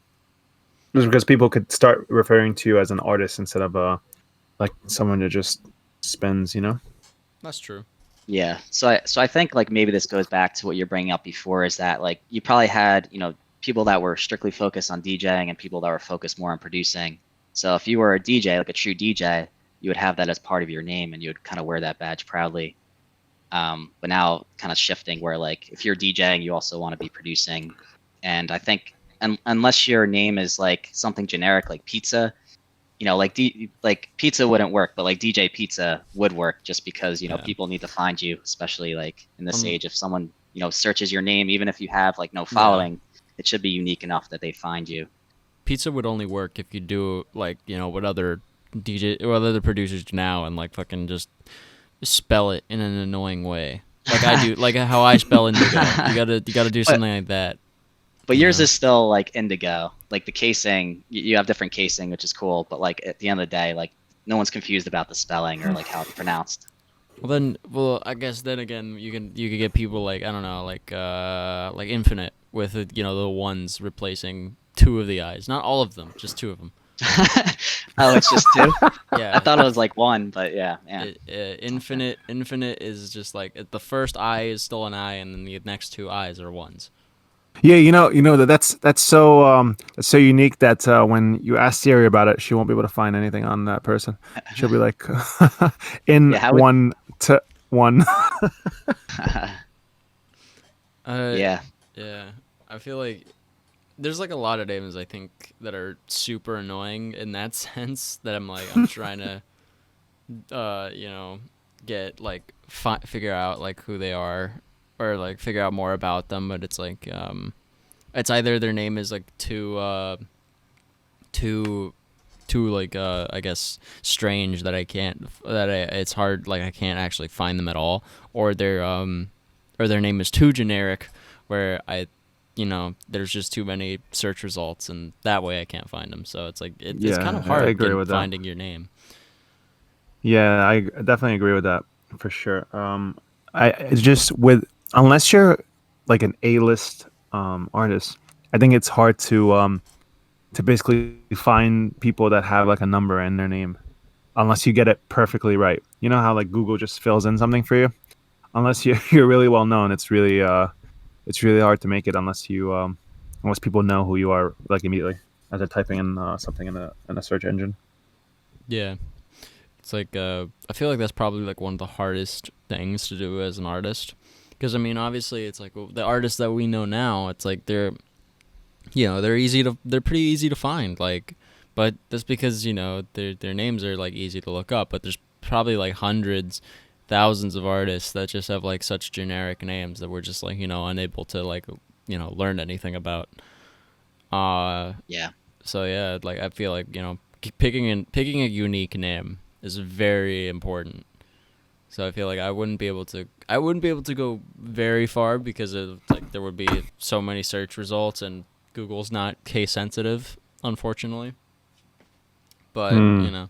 Just because people could start referring to you as an artist instead of like someone that just spins, That's true. Yeah. So I think like maybe this goes back to what you're bringing up before, is that like you probably had people that were strictly focused on DJing and people that were focused more on producing. So if you were a DJ, like a true DJ, you would have that as part of your name and you would kind of wear that badge proudly. But now kind of shifting where like if you're DJing, you also want to be producing. And I think unless your name is like something generic like pizza, like pizza wouldn't work, but like DJ Pizza would work just because people need to find you, especially like in this age. If someone searches your name, even if you have like no following, it should be unique enough that they find you. Pizza would only work if you do like what other producers do now and like fucking just spell it in an annoying way, like I do, like how I spell Indigo. You gotta do something like that. But yours is still like Indigo. like the casing, you have different casing, which is cool. But like at the end of the day, like no one's confused about the spelling or like how it's pronounced. Well, I guess then again, you could get people like, I don't know, like Infinite with the ones replacing two of the eyes, not all of them, just two of them. Oh, it's just two. Yeah, I thought it was like one, but yeah. Infinite is just like the first eye is still an eye, and then the next two eyes are ones. Yeah, that's so unique that when you ask Siri about it, she won't be able to find anything on that person. She'll be like, in Yeah, how would- 1 to 1. Yeah. Yeah, I feel like there's like a lot of names I think that are super annoying in that sense that I'm trying to get like figure out like who they are or like figure out more about them, but it's like it's either their name is like too like I guess strange that it's hard, like I can't actually find them at all, or their name is too generic where there's just too many search results, and that way I can't find them. So it's like it's kind of I hard agree with that. finding your name. Yeah, I definitely agree with that for sure. It's just unless you're like an A-list artist, I think it's hard to basically find people that have like a number in their name, unless you get it perfectly right. You know how like Google just fills in something for you? Unless you're really well known, it's really hard to make it unless people know who you are like immediately as they're typing in something in a search engine. Yeah. It's like I feel like that's probably like one of the hardest things to do as an artist, because I mean obviously it's like the artists that we know now, it's like they're pretty easy to find, like, but that's because their names are like easy to look up, but there's probably like hundreds, thousands of artists that just have like such generic names that we're just like unable to like learn anything about. Yeah. So yeah, like I feel like picking a unique name is very important. So I feel like I wouldn't be able to go very far because there would be so many search results, and Google's not case sensitive, unfortunately. But it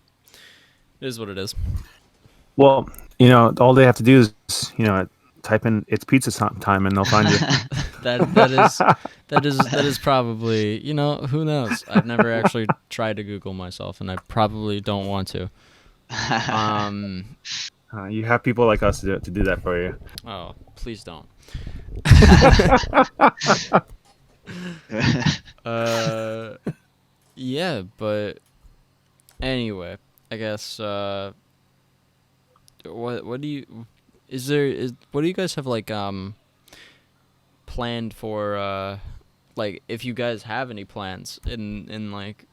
is what it is. Well, all they have to do is type in "it's pizza time" and they'll find you. that is probably who knows. I've never actually tried to Google myself, and I probably don't want to. You have people like us to do that for you. Oh, please don't. Yeah, but anyway, I guess what do you guys have like planned for like if you guys have any plans in like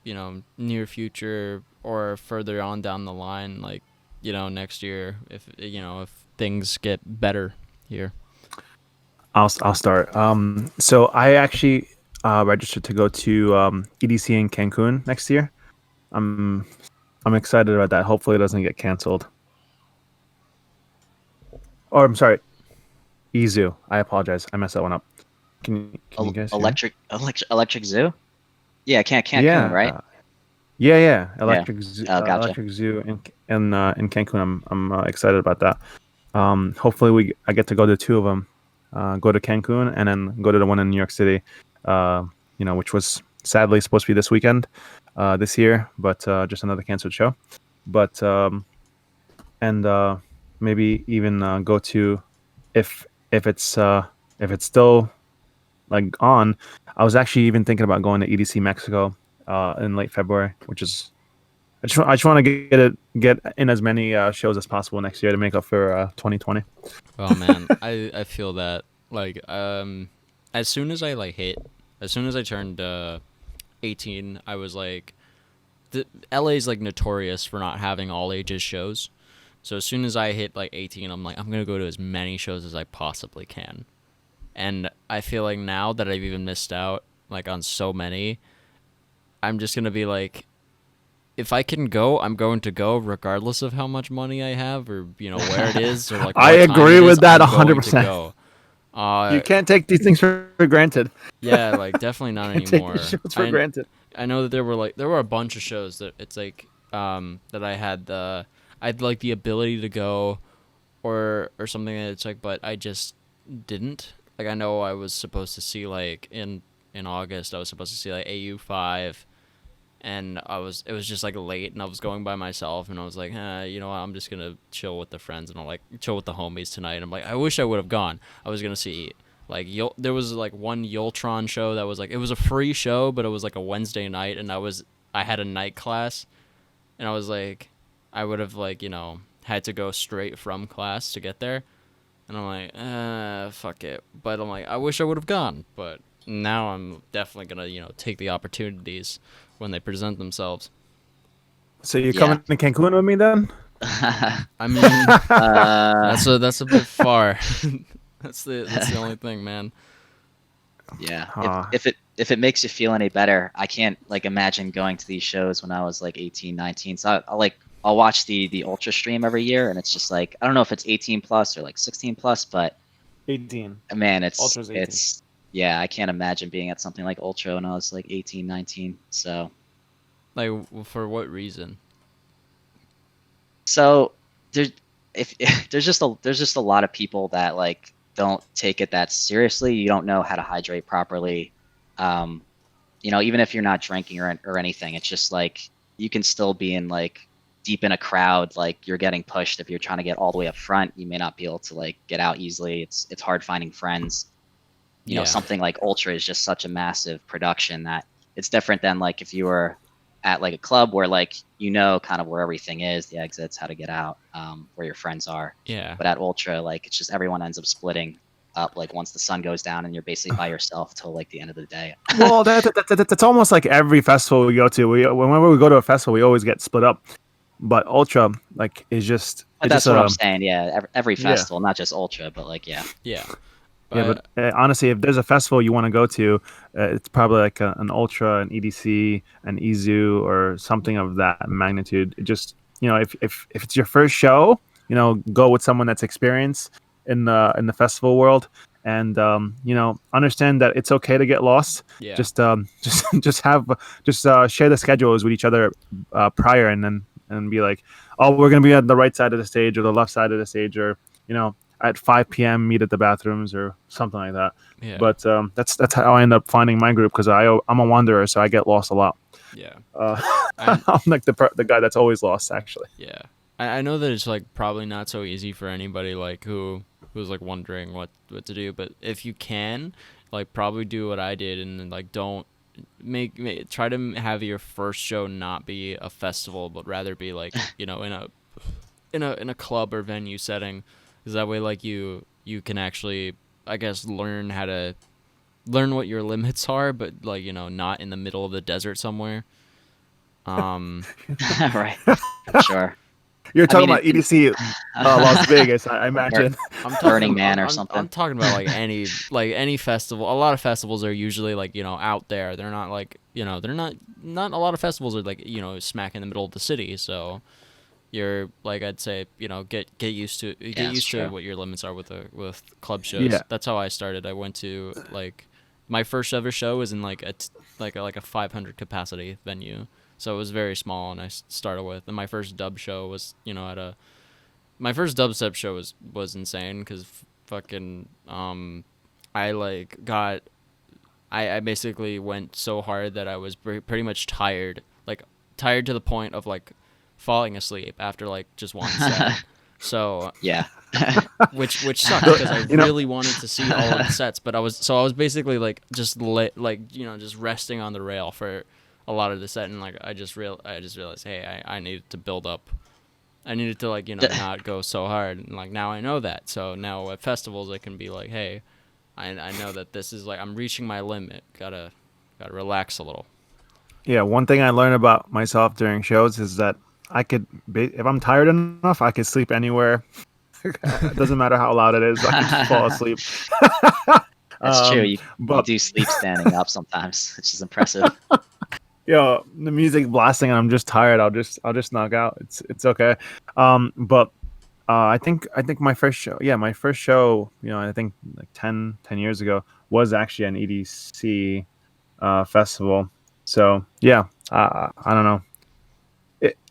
near future or further on down the line, like next year, if things get better here? I'll start. So I actually registered to go to EDC in Cancun next year. I'm excited about that. Hopefully it doesn't get canceled. Or I'm sorry, EZoo. I apologize. I messed that one up. Can you guys hear me? Electric Zoo? Yeah, Cancun, right? Yeah. Electric Zoo, Oh, gotcha. Electric Zoo in Cancun. I'm excited about that. Hopefully I get to go to two of them. Go to Cancun and then go to the one in New York City. Which was sadly supposed to be this weekend, this year, but just another canceled show. But maybe even go to if it's still like on. I was actually even thinking about going to EDC Mexico in late February, which is I just want to get in as many shows as possible next year to make up for 2020. Oh man, I feel that like as soon as I turned 18, I was like, LA's like notorious for not having all ages shows. So as soon as I hit like 18, I'm like, I'm going to go to as many shows as I possibly can. And I feel like now that I've even missed out like on so many, I'm just going to be like, if I can go, I'm going to go regardless of how much money I have or where it is or like what I time agree it is, with that I'm going to 100%. go. You can't take these things for granted. Yeah, like definitely not Can't take anymore. these shows for granted. I know that there were a bunch of shows that it's like that I had like the ability to go or something that it's like, but I just didn't. Like I know I was supposed to see like in August I was supposed to see like AU5, and it was just like late, and I was going by myself, and I was like, you know what, I'm just gonna chill with the friends, and I'll like chill with the homies tonight. And I'm like, I wish I would have gone. I was gonna see like there was like one Yultron show that was like, it was a free show, but it was like a Wednesday night, and I had a night class, and I was like, I would have like, you know, had to go straight from class to get there, and I'm like, fuck it. But I'm like, I wish I would have gone, but now I'm definitely gonna, you know, take the opportunities when they present themselves. So you're coming to Cancun with me then? I mean, that's a bit far. that's the only thing, man. Yeah. If it makes you feel any better, I can't like imagine going to these shows when I was like 18, 19. So I'll watch the Ultra stream every year, and it's just like, I don't know if it's 18 plus or like 16 plus, but 18. Man, Ultra's 18. it's yeah, I can't imagine being at something like Ultra when I was like 18, 19. So like, for what reason? So there's there's just a lot of people that like don't take it that seriously. You don't know how to hydrate properly. You know, even if you're not drinking or anything, it's just like you can still be in like deep in a crowd, like you're getting pushed. If you're trying to get all the way up front, you may not be able to like get out easily. It's hard finding friends. You know, something like Ultra is just such a massive production that it's different than like if you were at like a club where like, you know, kind of where everything is, the exits, how to get out, where your friends are. Yeah. But at Ultra, like it's just everyone ends up splitting up like once the sun goes down, and you're basically by yourself till like the end of the day. Well, that's almost like every festival we go to. Whenever we go to a festival, we always get split up. But Ultra, like, is just. But that's what I'm saying. Yeah, every festival, not just Ultra, but like Yeah. Yeah, but honestly, if there's a festival you want to go to, it's probably like an Ultra, an EDC, an EZU, or something of that magnitude. It just, you know, if it's your first show, you know, go with someone that's experienced in the festival world, and you know, understand that it's okay to get lost. Yeah. Just share the schedules with each other prior, and be like, oh, we're gonna be at the right side of the stage or the left side of the stage, or you know, at 5 p.m. meet at the bathrooms or something like that. Yeah. But that's how I end up finding my group, because I'm a wanderer, so I get lost a lot. Yeah. I'm like the guy that's always lost, actually. Yeah. I know that it's like probably not so easy for anybody like who's like wondering what to do, but if you can, like, probably do what I did, and like don't try to have your first show not be a festival, but rather be like, you know, in a club or venue setting. Because that way, like, you can actually, I guess, learn what your limits are, but, like, you know, not in the middle of the desert somewhere. Right. Sure. You're talking about EDC Las Vegas, I imagine. Burning Man or something. I'm talking about, like, any festival. A lot of festivals are usually, like, you know, out there. They're not, like, you know, not a lot of festivals are, like, you know, smack in the middle of the city, so... You're like, I'd say, you know, get used to what your limits are with club shows. Yeah. That's how I started. I went to like my first ever show was in like a 500 capacity venue, so it was very small. And I started with, and my first dub show was, you know, my first dubstep show was insane because fucking I basically went so hard that I was pretty much tired to the point of like falling asleep after like just one set. So yeah. which sucked because I really wanted to see all of the sets, but I was basically like just you know, just resting on the rail for a lot of the set, and like I just realized, hey, I needed to build up. I needed to, like, you know, not go so hard, and like now I know that. So now at festivals I can be like, hey, I know that this is like I'm reaching my limit. Gotta relax a little. Yeah, one thing I learned about myself during shows is that if I'm tired enough, I could sleep anywhere. It doesn't matter how loud it is. I can just fall asleep. That's true. You do sleep standing up sometimes, which is impressive. Yo, the music blasting and I'm just tired. I'll just knock out. It's okay. But I think my first show, I think like 10 years ago was actually an EDC festival. So yeah, I don't know.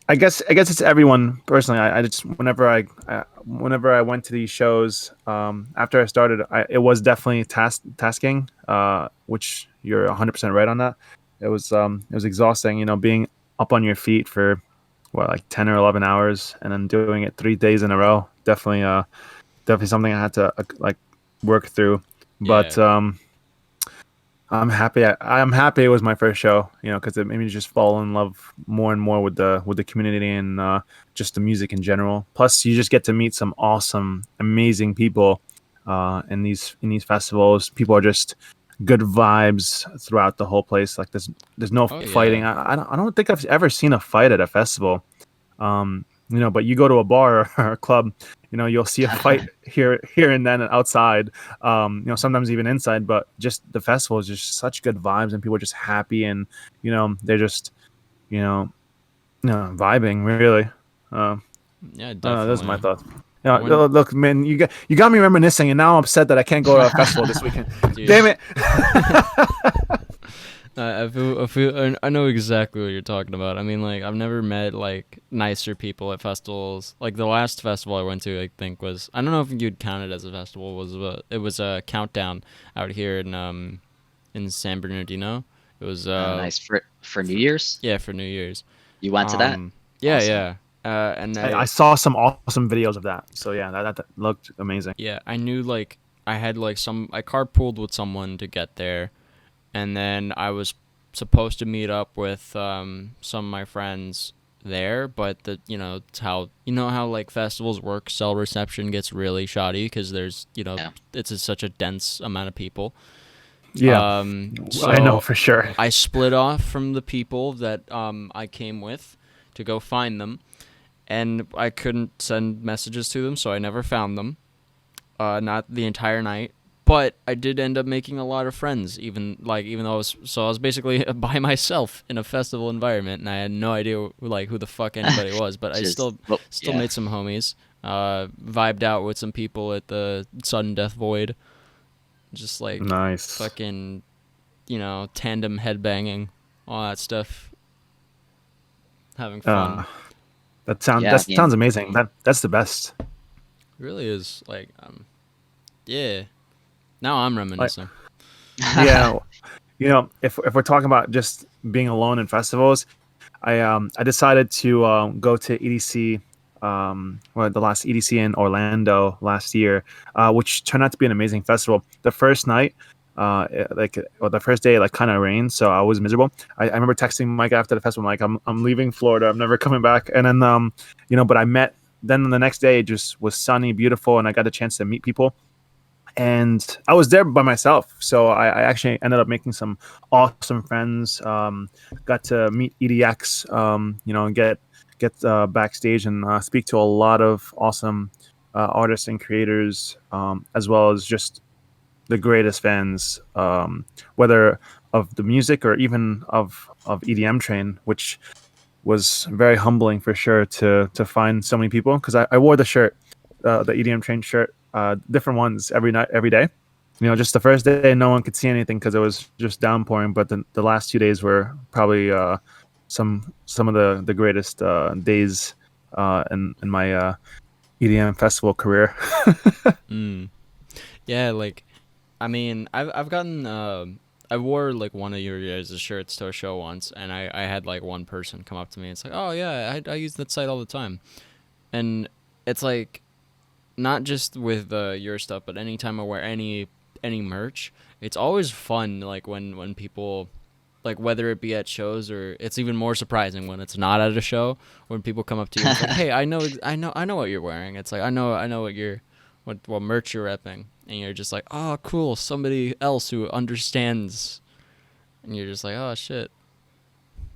I guess it's everyone personally. I just whenever I went to these shows, after I started, it was definitely tasking, which you're 100% right on that. It was exhausting, being up on your feet for what, like 10 or 11 hours, and then doing it 3 days in a row. Definitely something I had to like work through. Yeah. But I'm happy it was my first show, because it made me just fall in love more and more with the community and just the music in general. Plus, you just get to meet some awesome, amazing people in these festivals. People are just good vibes throughout the whole place. Like there's no Oh fighting. yeah. I don't think I've ever seen a fight at a festival. But you go to a bar or a club, you'll see a fight here and then outside, sometimes even inside. But just the festival is just such good vibes, and people are just happy, and they're just you know vibing really. Yeah, I don't know, those are my definitely. thoughts. When Look, man, you got me reminiscing, and now I'm upset that I can't go to a festival this weekend. dude, Damn it! I know exactly what you're talking about. I mean, like, I've never met like nicer people at festivals. Like the last festival I went to, I think was, I don't know if you'd count it as a festival. It was a countdown out here in San Bernardino. It was Nice for New Year's. yeah, for New Year's. You went to that? Yeah, Awesome. yeah. And I saw some awesome videos of that. So yeah, that looked amazing. yeah, I knew like I had like I carpooled with someone to get there, and then I was supposed to meet up with some of my friends there, but it's how how like festivals work. Cell reception gets really shoddy because there's Yeah. it's such a dense amount of people. Yeah, I know So for sure. I split off from the people that I came with to go find them, and I couldn't send messages to them, so I never found them. Not the entire night, but I did end up making a lot of friends. Even though I was basically by myself in a festival environment, and I had no idea like who the fuck anybody was. But I still Yeah. made some homies. Vibed out with some people at the Sudden Death Void. Just like Nice. fucking, tandem headbanging, all that stuff. Having fun. That sounds Yeah, that I mean, sounds amazing. That's the best. It really is like yeah. Now I'm reminiscing. Yeah, if we're talking about just being alone in festivals, I decided to go to EDC, the last EDC in Orlando last year, which turned out to be an amazing festival. The first night, the first day, like kind of rained, so I was miserable. I remember texting Mike after the festival, like I'm leaving Florida, I'm never coming back. And then but I met. Then the next day, it just was sunny, beautiful, and I got a chance to meet people. And I was there by myself, so I actually ended up making some awesome friends. Got to meet EDX, and get backstage and speak to a lot of awesome artists and creators, as well as just the greatest fans, whether of the music or even of EDMTRAIN, which was very humbling for sure to find so many people, because I wore the shirt, the EDMTRAIN shirt, different ones every night, every day. Just the first day, no one could see anything because it was just downpouring. But the last 2 days were probably some of the greatest days in my EDM festival career. Mm. Yeah, like I mean, I've gotten I wore like one of your guys' shirts to a show once, and I had like one person come up to me and it's like, oh yeah, I use that site all the time, and it's like not just with your stuff, but anytime I wear any merch, it's always fun. Like when people, like whether it be at shows, or it's even more surprising when it's not at a show, when people come up to you and it's like, hey, I know what you're wearing. It's like I know what merch you're repping, and you're just like, oh cool, somebody else who understands, and you're just like, oh shit,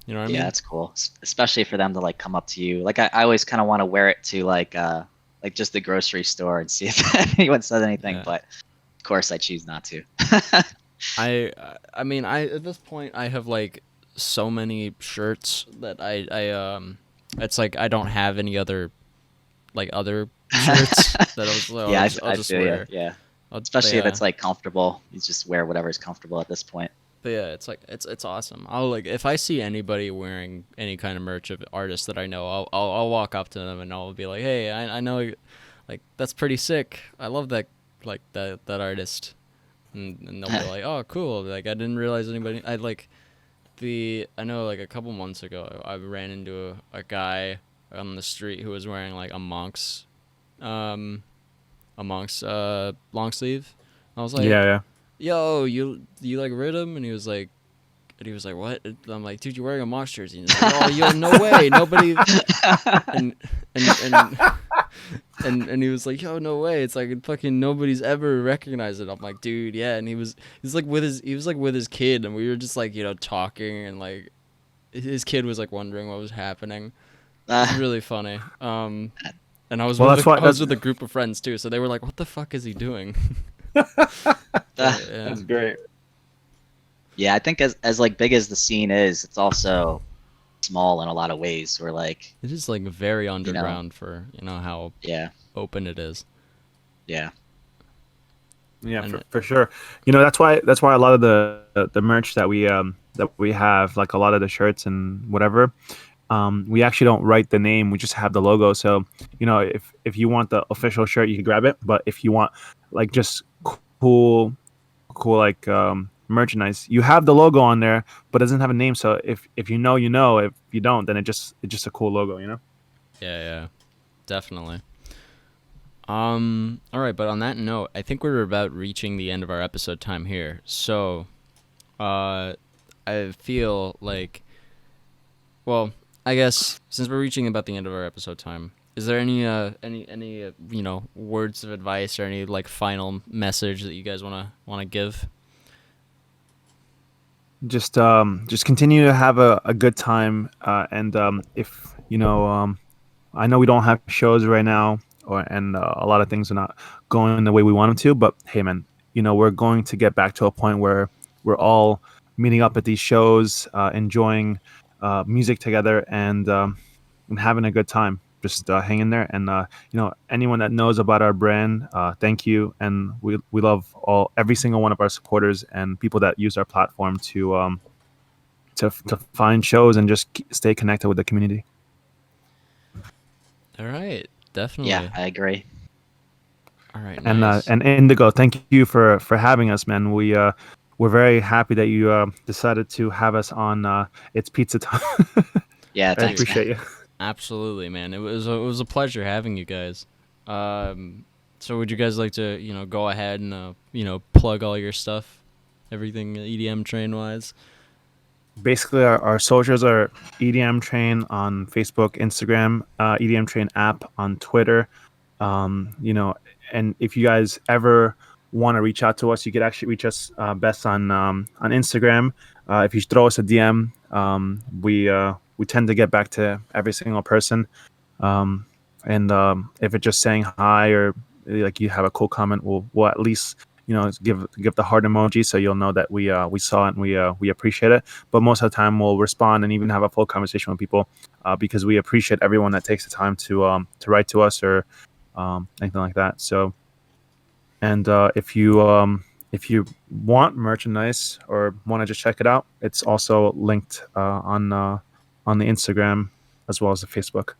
you know what I yeah, mean? that's cool. Especially for them to like come up to you. Like I always kind of want to wear it to like just the grocery store and see if anyone says anything, Yeah. but of course I choose not to. I mean, at this point I have like so many shirts that I it's like I don't have any other like other shirts that Yeah, I'll I just feel you. wear. Yeah, But especially if yeah. it's like comfortable. You just wear whatever's comfortable at this point. But yeah, it's like it's awesome. I'll like if I see anybody wearing any kind of merch of artists that I know, I'll walk up to them and I'll be like, hey, I know, like that's pretty sick. I love that like that artist, and they'll be like, oh cool. Like I didn't realize anybody. I know like a couple months ago I ran into a guy on the street who was wearing like um a monk's long sleeve. I was like, Yeah, yo, you like Rhythm? And he was like, what? And I'm like, dude, you're wearing a Mox jersey. And he's like, oh, yo, no way, nobody. And and and he was like, yo, no way. It's like fucking nobody's ever recognized it. I'm like, dude, yeah. And he was like with his kid, and we were just like, talking, and like his kid was like wondering what was happening. It was really funny. And I was Well, I was with a group of friends too, so they were like, what the fuck is he doing? Yeah. that's great. Yeah, I think as like big as the scene is, it's also small in a lot of ways. Where like, It is like very underground for how yeah, open it is. yeah, Yeah, And for sure. That's why a lot of the merch that we have, like a lot of the shirts and whatever, we actually don't write the name. We just have the logo. So if you want the official shirt, you can grab it. But if you want like just cool like merchandise, you have the logo on there, but it doesn't have a name. So if you know, if you don't, then it's just a cool logo. yeah, definitely. All right, but on that note, I think we're about reaching the end of our episode time here. So, I feel like, well, I guess since we're reaching about the end of our episode time, is there any words of advice or any like final message that you guys wanna give? Just continue to have a good time, and if I know we don't have shows right now, and a lot of things are not going the way we want them to, but hey man, we're going to get back to a point where we're all meeting up at these shows, enjoying music together, and having a good time. Just hang in there, and anyone that knows about our brand, thank you, and we love every single one of our supporters and people that use our platform to find shows and just stay connected with the community. All right, definitely. yeah. I agree. All right, And nice. and Indigo, thank you for having us, man. We're very happy that you decided to have us on It's Pizza Time. Yeah, I thanks, appreciate man. you. Absolutely, man. It was a pleasure having you guys. So would you guys like to go ahead and plug all your stuff, everything EDM train wise? Basically, our socials are EDM Train on Facebook, Instagram, EDM Train app on Twitter. And if you guys ever want to reach out to us, you could actually reach us best on Instagram. If you throw us a DM, we tend to get back to every single person. And if it's just saying hi or like you have a cool comment, we'll at least give the heart emoji so you'll know that we saw it and we appreciate it. But most of the time we'll respond and even have a full conversation with people because we appreciate everyone that takes the time to write to us or anything like that. So, and if you want merchandise or want to just check it out, it's also linked on the Instagram as well as the Facebook.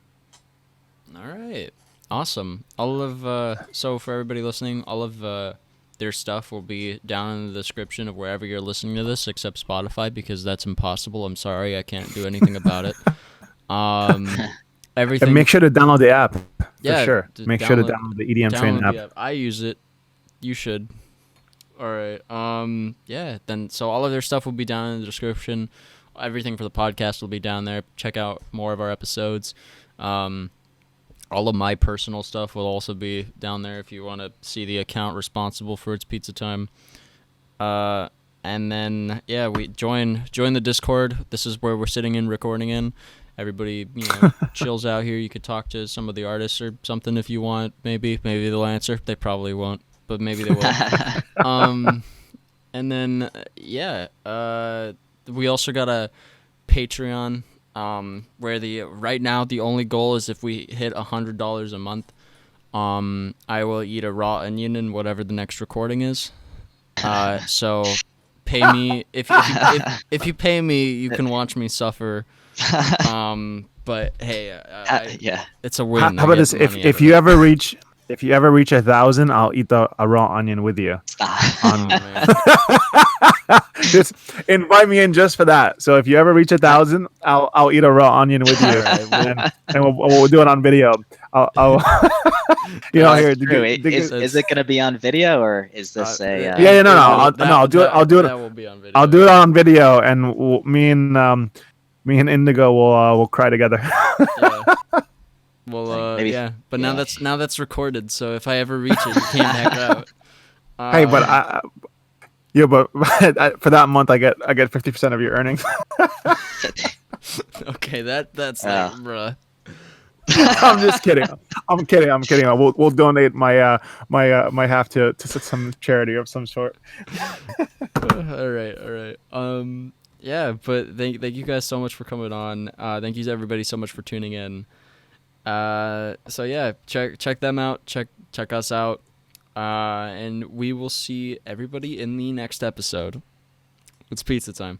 All right, awesome. All of so for everybody listening, all of their stuff will be down in the description of wherever you're listening to this, except Spotify because that's impossible. I'm sorry, I can't do anything about it. Everything. And make sure to download the app. Yeah, for sure. Make sure to download the EDM Train download app. the app. I use it. You should. All right. Yeah. Then so all of their stuff will be down in the description. Everything for the podcast will be down there. Check out more of our episodes. All of my personal stuff will also be down there if you want to see the account responsible for It's Pizza Time. And then yeah, we join the Discord. This is where we're sitting and recording in. Everybody, chills out here. You could talk to some of the artists or something if you want. Maybe they'll answer. They probably won't, but maybe they will. And then yeah, we also got a Patreon. where right now the only goal is if we hit $100 a month, I will eat a raw onion in whatever the next recording is. So pay me if you pay me, you can watch me suffer. But hey, Yeah. it's a win. How about this? If you ever reach 1,000, I'll eat a raw onion with you. Just invite me in just for that. So if you ever reach 1,000, I'll eat a raw onion with you, and we'll do it on video. I'll here. True. Is it gonna be on video or is this a? No. I'll do it. That will be on video. I'll do it on video, and me and iNDiGO will cry together. Yeah. Well, yeah, but now that's recorded. So if I ever reach it, you can't back out. Hey, but for that month, I get 50% of your earnings. Okay, that's like, bruh. I'm just kidding. I'm kidding. We'll donate my half to some charity of some sort. All right. Yeah, but thank you guys so much for coming on. Thank you to everybody so much for tuning in. So yeah, check them out. Check us out. And we will see everybody in the next episode. It's pizza time.